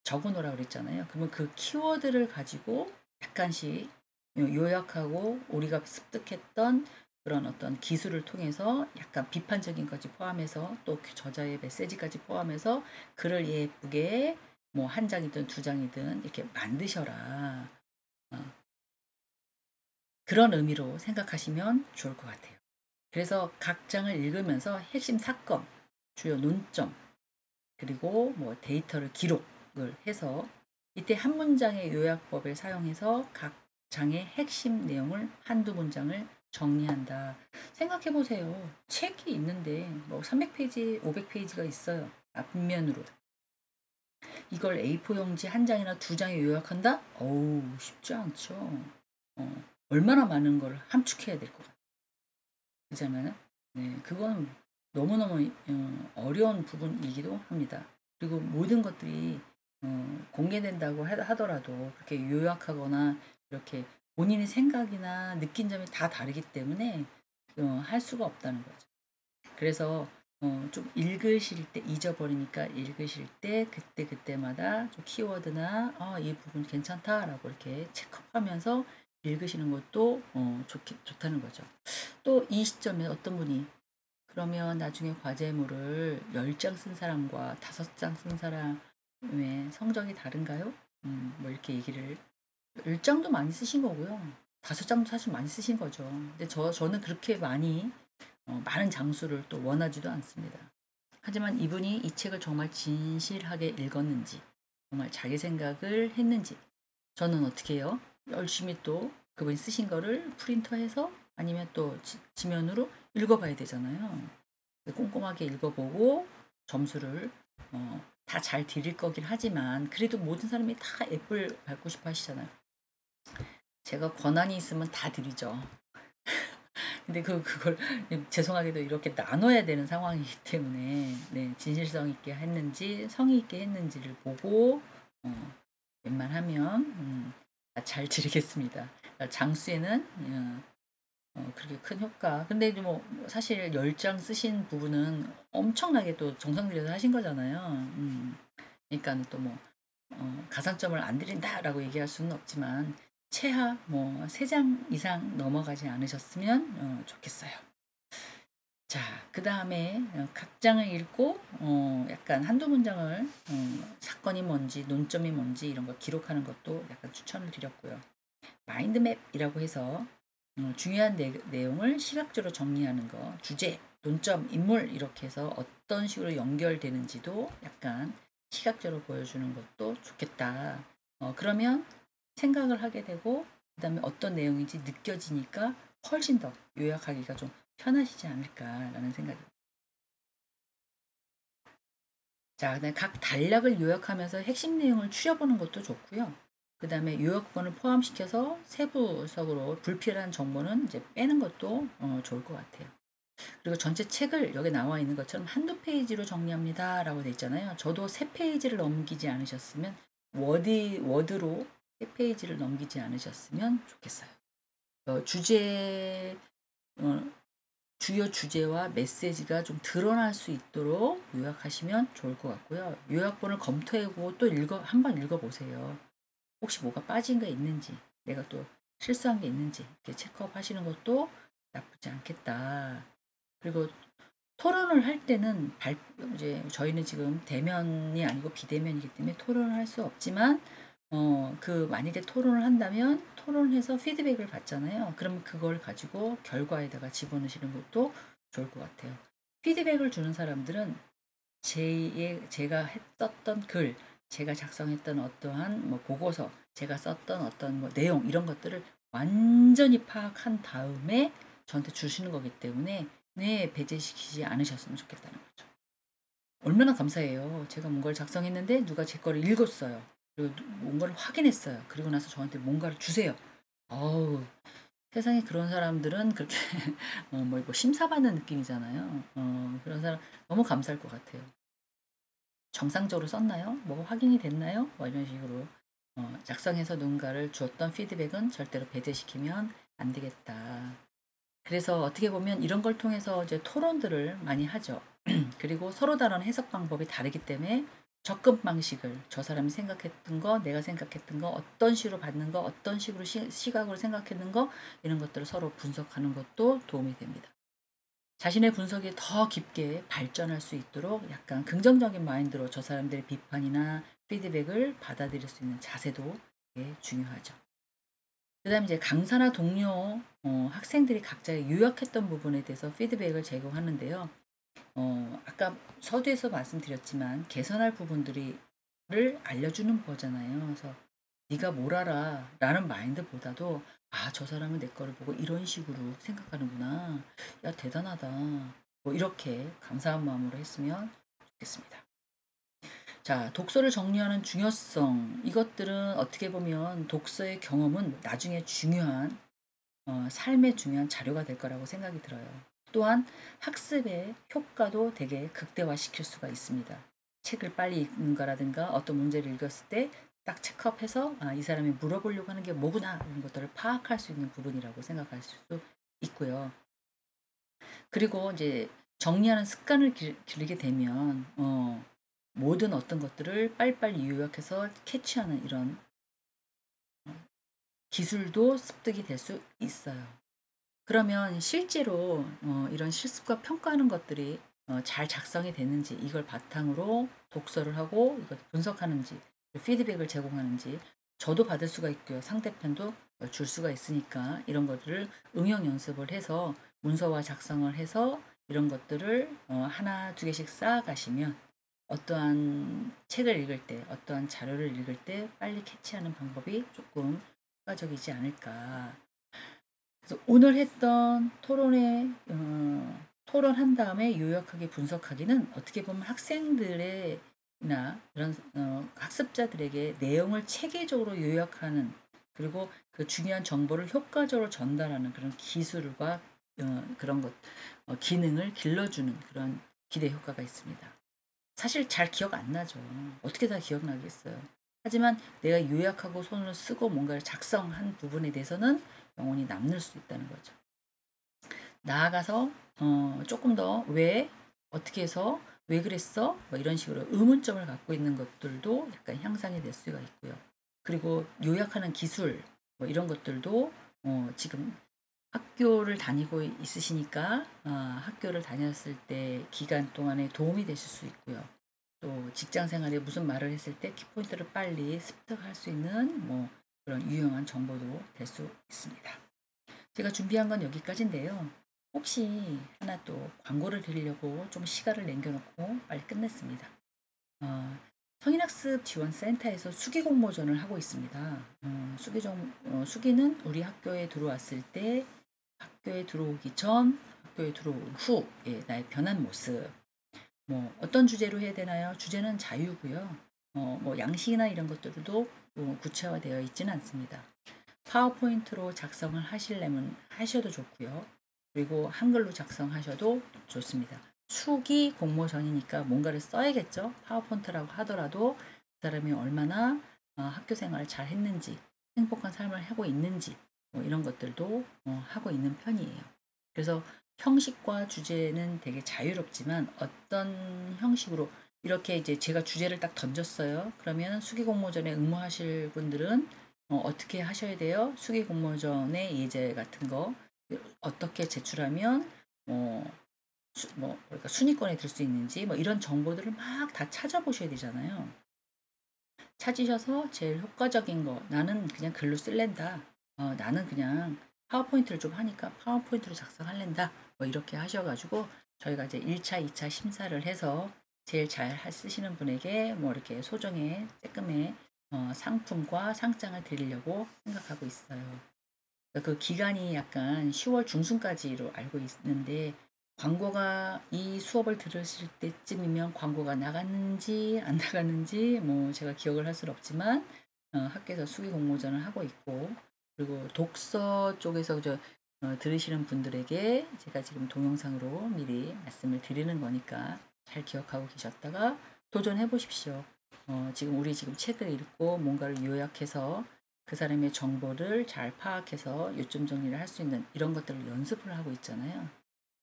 적어 놓으라 그랬잖아요. 그러면 그 키워드를 가지고 약간씩 요약하고 우리가 습득했던 그런 어떤 기술을 통해서 약간 비판적인 것까지 포함해서 또 그 저자의 메시지까지 포함해서 글을 예쁘게 뭐 한 장이든 두 장이든 이렇게 만드셔라. 어, 그런 의미로 생각하시면 좋을 것 같아요. 그래서 각 장을 읽으면서 핵심 사건, 주요 논점, 그리고 뭐 데이터를 기록을 해서 이때 한 문장의 요약법을 사용해서 각 장의 핵심 내용을 한두 문장을 정리한다. 생각해 보세요. 책이 있는데 뭐 300페이지, 500페이지가 있어요. 앞면으로. 이걸 A4 용지 한 장이나 두 장에 요약한다? 어우, 쉽지 않죠. 얼마나 많은 걸 함축해야 될 것 같아요. 그잖아요. 네, 그건 너무너무 어려운 부분이기도 합니다. 그리고 모든 것들이 공개된다고 하더라도 그렇게 요약하거나 이렇게 본인의 생각이나 느낀 점이 다 다르기 때문에 할 수가 없다는 거죠. 그래서 좀 읽으실 때 잊어버리니까 읽으실 때 그때그때마다 좀 키워드나 이 부분 괜찮다라고 이렇게 체크하면서 읽으시는 것도 좋다는 거죠. 또 이 시점에 어떤 분이 그러면 나중에 과제물을 10장 쓴 사람과 5장 쓴 사람의 성적이 다른가요? 뭐 이렇게 얘기를 10장도 많이 쓰신 거고요. 5장도 사실 많이 쓰신 거죠. 근데 저는 그렇게 많은 장수를 또 원하지도 않습니다. 하지만 이분이 이 책을 정말 진실하게 읽었는지, 정말 자기 생각을 했는지, 저는 어떻게 해요? 열심히 또 그분이 쓰신 거를 프린터해서 아니면 또 지면으로 읽어봐야 되잖아요. 꼼꼼하게 읽어보고 점수를 다 잘 드릴 거긴 하지만 그래도 모든 사람이 다 애플 밟고 싶어 하시잖아요. 제가 권한이 있으면 다 드리죠. 근데 그걸 죄송하게도 이렇게 나눠야 되는 상황이기 때문에 네, 진실성 있게 했는지 성의 있게 했는지를 보고 웬만하면 잘 드리겠습니다. 장수에는 그렇게 큰 효과. 근데 뭐 사실 10장 쓰신 부분은 엄청나게 또 정성 들여서 하신 거잖아요. 그러니까 또 뭐 가산점을 안 드린다라고 얘기할 수는 없지만 최하 뭐 3장 이상 넘어가지 않으셨으면 좋겠어요. 자, 그 다음에 각 장을 읽고 약간 한두 문장을 사건이 뭔지 논점이 뭔지 이런 거 기록하는 것도 약간 추천을 드렸고요. 마인드맵이라고 해서 중요한 내용을 시각적으로 정리하는 거, 주제, 논점, 인물 이렇게 해서 어떤 식으로 연결되는지도 약간 시각적으로 보여주는 것도 좋겠다. 그러면 생각을 하게 되고 그 다음에 어떤 내용인지 느껴지니까 훨씬 더 요약하기가 좀 편하시지 않을까라는 생각이. 자, 그다음에 각 단락을 요약하면서 핵심 내용을 추려보는 것도 좋고요. 그 다음에 요약 부분을 포함시켜서 세부적으로 불필요한 정보는 이제 빼는 것도 좋을 것 같아요. 그리고 전체 책을 여기 나와 있는 것처럼 한두 페이지로 정리합니다 라고 돼 있잖아요. 저도 3페이지를 넘기지 않으셨으면 워드로 3페이지를 넘기지 않으셨으면 좋겠어요. 주제 주요 주제와 메시지가 좀 드러날 수 있도록 요약하시면 좋을 것 같고요. 요약본을 검토하고 또 한번 읽어보세요. 혹시 뭐가 빠진 게 있는지, 내가 또 실수한 게 있는지 이렇게 체크업 하시는 것도 나쁘지 않겠다. 그리고 토론을 할 때는 이제 저희는 지금 대면이 아니고 비대면이기 때문에 토론을 할 수 없지만 만약에 토론을 한다면 토론해서 피드백을 받잖아요. 그럼 그걸 가지고 결과에다가 집어넣으시는 것도 좋을 것 같아요. 피드백을 주는 사람들은 제가 했었던 글, 제가 작성했던 어떠한 뭐 보고서, 제가 썼던 어떤 뭐 내용 이런 것들을 완전히 파악한 다음에 저한테 주시는 거기 때문에 네, 배제시키지 않으셨으면 좋겠다는 거죠. 얼마나 감사해요. 제가 뭔가를 작성했는데 누가 제 거를 읽었어요. 그리고 뭔가를 확인했어요. 그리고 나서 저한테 뭔가를 주세요. 어우, 세상에 그런 사람들은 그렇게 뭐 심사받는 느낌이잖아요. 그런 사람 너무 감사할 것 같아요. 정상적으로 썼나요? 뭐 확인이 됐나요? 뭐 이런 식으로 작성해서 누군가를 주었던 피드백은 절대로 배제시키면 안 되겠다. 그래서 어떻게 보면 이런 걸 통해서 이제 토론들을 많이 하죠. 그리고 서로 다른 해석 방법이 다르기 때문에 접근 방식을 저 사람이 생각했던 거, 내가 생각했던 거, 어떤 식으로 받는 거, 어떤 식으로 시각으로 생각했는 거 이런 것들을 서로 분석하는 것도 도움이 됩니다. 자신의 분석이 더 깊게 발전할 수 있도록 약간 긍정적인 마인드로 저 사람들의 비판이나 피드백을 받아들일 수 있는 자세도 되게 중요하죠. 그 다음에 이제 강사나 동료, 학생들이 각자 요약했던 부분에 대해서 피드백을 제공하는데요. 아까 서두에서 말씀드렸지만 개선할 부분들을 알려주는 거잖아요. 그래서 네가 뭘 알아 라는 마인드보다도 저 사람은 내 거를 보고 이런 식으로 생각하는구나. 야, 대단하다. 뭐 이렇게 감사한 마음으로 했으면 좋겠습니다. 자, 독서를 정리하는 중요성. 이것들은 어떻게 보면 독서의 경험은 나중에 중요한 삶에 중요한 자료가 될 거라고 생각이 들어요. 또한 학습의 효과도 되게 극대화시킬 수가 있습니다. 책을 빨리 읽는 거라든가 어떤 문제를 읽었을 때 딱 체크업해서 이 사람이 물어보려고 하는 게 뭐구나 이런 것들을 파악할 수 있는 부분이라고 생각할 수 있고요. 그리고 이제 정리하는 습관을 기르게 되면 모든 어떤 것들을 빨리빨리 요약해서 캐치하는 이런 기술도 습득이 될 수 있어요. 그러면 실제로 이런 실습과 평가하는 것들이 잘 작성이 됐는지 이걸 바탕으로 독서를 하고 이걸 분석하는지 피드백을 제공하는지 저도 받을 수가 있고요. 상대편도 줄 수가 있으니까 이런 것들을 응용 연습을 해서 문서화 작성을 해서 이런 것들을 하나 두 개씩 쌓아가시면 어떠한 책을 읽을 때 어떠한 자료를 읽을 때 빨리 캐치하는 방법이 조금 효과적이지 않을까. 그래서 오늘 했던 토론한 다음에 요약하게 분석하기는 어떻게 보면 학생들의 나 이런 학습자들에게 내용을 체계적으로 요약하는 그리고 그 중요한 정보를 효과적으로 전달하는 그런 기술과 그런 것 기능을 길러주는 그런 기대 효과가 있습니다. 사실 잘 기억 안 나죠. 어떻게 다 기억나겠어요. 하지만 내가 요약하고 손을 쓰고 뭔가를 작성한 부분에 대해서는 영원히 남을 수 있다는 거죠. 나아가서 조금 더 왜, 어떻게 해서, 왜 그랬어? 뭐 이런 식으로 의문점을 갖고 있는 것들도 약간 향상이 될 수가 있고요. 그리고 요약하는 기술 뭐 이런 것들도 지금 학교를 다니고 있으시니까 학교를 다녔을 때 기간 동안에 도움이 되실 수 있고요. 또 직장 생활에 무슨 말을 했을 때 키포인트를 빨리 습득할 수 있는 뭐 그런 유용한 정보도 될 수 있습니다. 제가 준비한 건 여기까지인데요. 혹시 하나 또 광고를 드리려고 좀 시간을 남겨놓고 빨리 끝냈습니다. 어, 성인학습 지원센터에서 수기 공모전을 하고 있습니다. 수기는 우리 학교에 들어왔을 때 학교에 들어오기 전, 학교에 들어온 후의 나의 변한 모습. 뭐 어떤 주제로 해야 되나요? 주제는 자유고요. 뭐 양식이나 이런 것들도 구체화되어 있지는 않습니다. 파워포인트로 작성을 하시려면 하셔도 좋고요. 그리고 한글로 작성하셔도 좋습니다. 수기 공모전이니까 뭔가를 써야겠죠. 파워포인트라고 하더라도 그 사람이 얼마나 학교 생활을 잘 했는지, 행복한 삶을 하고 있는지 뭐 이런 것들도 하고 있는 편이에요. 그래서 형식과 주제는 되게 자유롭지만 어떤 형식으로 이렇게 이제 제가 주제를 딱 던졌어요. 그러면 수기 공모전에 응모하실 분들은 어떻게 하셔야 돼요? 수기 공모전의 예제 같은 거 어떻게 제출하면 뭐, 그러니까 순위권에 들 수 있는지 뭐 이런 정보들을 막 다 찾아보셔야 되잖아요. 찾으셔서 제일 효과적인 거 나는 그냥 글로 쓸랜다. 나는 그냥 파워포인트를 좀 하니까 파워포인트로 작성할랜다. 뭐 이렇게 하셔가지고 저희가 이제 1차, 2차 심사를 해서 제일 잘 쓰시는 분에게 뭐 이렇게 소정의 쬐끔의 상품과 상장을 드리려고 생각하고 있어요. 그 기간이 약간 10월 중순까지로 알고 있는데 광고가 이 수업을 들으실 때쯤이면 광고가 나갔는지 안 나갔는지 뭐 제가 기억을 할 수는 없지만 학교에서 수기 공모전을 하고 있고 그리고 독서 쪽에서 들으시는 분들에게 제가 지금 동영상으로 미리 말씀을 드리는 거니까 잘 기억하고 계셨다가 도전해 보십시오. 지금 우리 지금 책을 읽고 뭔가를 요약해서 그 사람의 정보를 잘 파악해서 요점 정리를 할 수 있는 이런 것들을 연습을 하고 있잖아요.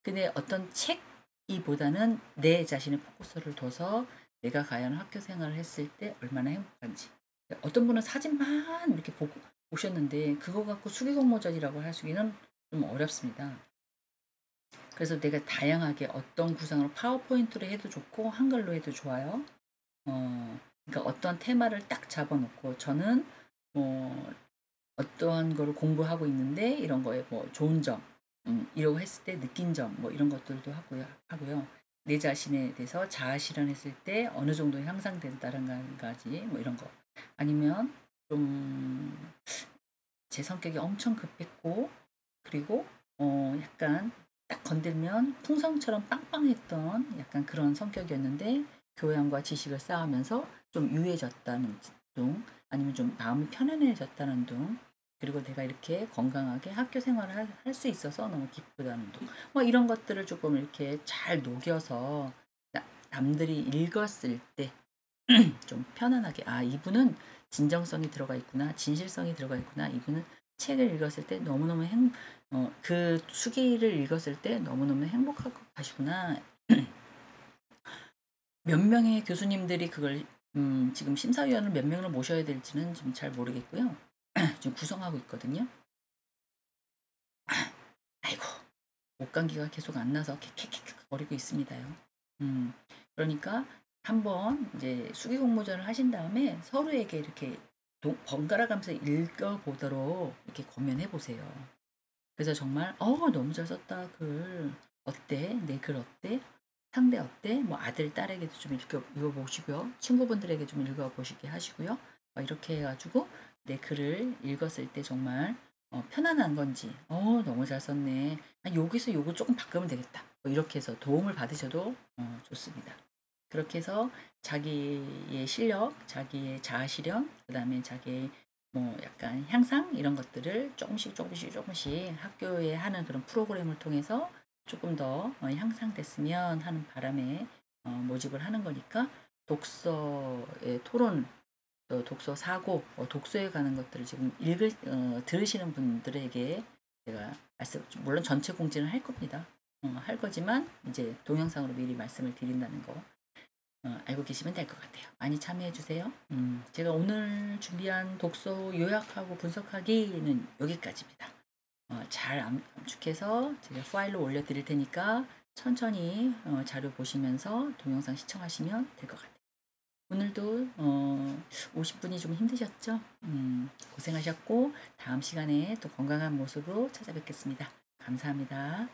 근데 어떤 책이보다는 내 자신의 포커스를 둬서 내가 과연 학교 생활을 했을 때 얼마나 행복한지. 어떤 분은 사진만 이렇게 보셨는데 그거 갖고 수기 공모전이라고 하시기는 좀 어렵습니다. 그래서 내가 다양하게 어떤 구상으로 파워포인트로 해도 좋고 한글로 해도 좋아요. 그러니까 어떤 테마를 딱 잡아놓고 저는 뭐 어떠한 거를 공부하고 있는데 이런 거에 뭐 좋은 점, 이러고 했을 때 느낀 점, 뭐 이런 것들도 하고요. 내 자신에 대해서 자아 실현했을 때 어느 정도 향상된다는 가지, 뭐 이런 거. 아니면 좀 제 성격이 엄청 급했고, 그리고 약간 딱 건들면 풍선처럼 빵빵했던 약간 그런 성격이었는데 교양과 지식을 쌓으면서 좀 유해졌다는 둥, 아니면 좀 마음이 편안해졌다는 둥, 그리고 내가 이렇게 건강하게 학교 생활을 할 수 있어서 너무 기쁘다는 둥, 뭐 이런 것들을 조금 이렇게 잘 녹여서 남들이 읽었을 때 좀 편안하게, 아, 이분은 진정성이 들어가 있구나, 진실성이 들어가 있구나, 이분은 책을 읽었을 때 너무너무 그 수기를 읽었을 때 너무너무 행복하고 가시구나. 몇 명의 교수님들이 그걸 지금 심사위원을 몇 명을 모셔야 될지는 지금 잘 모르겠고요. 지금 구성하고 있거든요. 아이고, 목감기가 계속 안 나서 캑캑캑 거리고 있습니다요. 그러니까 한번 이제 수기 공모전을 하신 다음에 서로에게 이렇게 번갈아 가면서 읽어보도록 이렇게 권면해 보세요. 그래서 정말 너무 잘 썼다 글, 어때? 내 글 어때? 상대 어때? 뭐 아들 딸에게도 좀 읽어보시고요. 친구분들에게 좀 읽어보시게 하시고요. 이렇게 해가지고 내 글을 읽었을 때 정말 편안한 건지 너무 잘 썼네. 여기서 요거 조금 바꾸면 되겠다. 이렇게 해서 도움을 받으셔도 좋습니다. 그렇게 해서 자기의 실력, 자기의 자아 실현, 그 다음에 자기의 뭐 약간 향상 이런 것들을 조금씩 학교에 하는 그런 프로그램을 통해서 조금 더 향상됐으면 하는 바람에 모집을 하는 거니까 독서의 토론, 또 독서 사고, 독서에 관한 것들을 지금 들으시는 분들에게 제가 물론 전체 공지는 할 겁니다. 할 거지만 이제 동영상으로 미리 말씀을 드린다는 거 알고 계시면 될 것 같아요. 많이 참여해 주세요. 제가 오늘 준비한 독서 요약하고 분석하기는 여기까지입니다. 잘 압축해서 제가 파일로 올려드릴 테니까 천천히 자료 보시면서 동영상 시청하시면 될 것 같아요. 오늘도 50분이 좀 힘드셨죠? 고생하셨고 다음 시간에 또 건강한 모습으로 찾아뵙겠습니다. 감사합니다.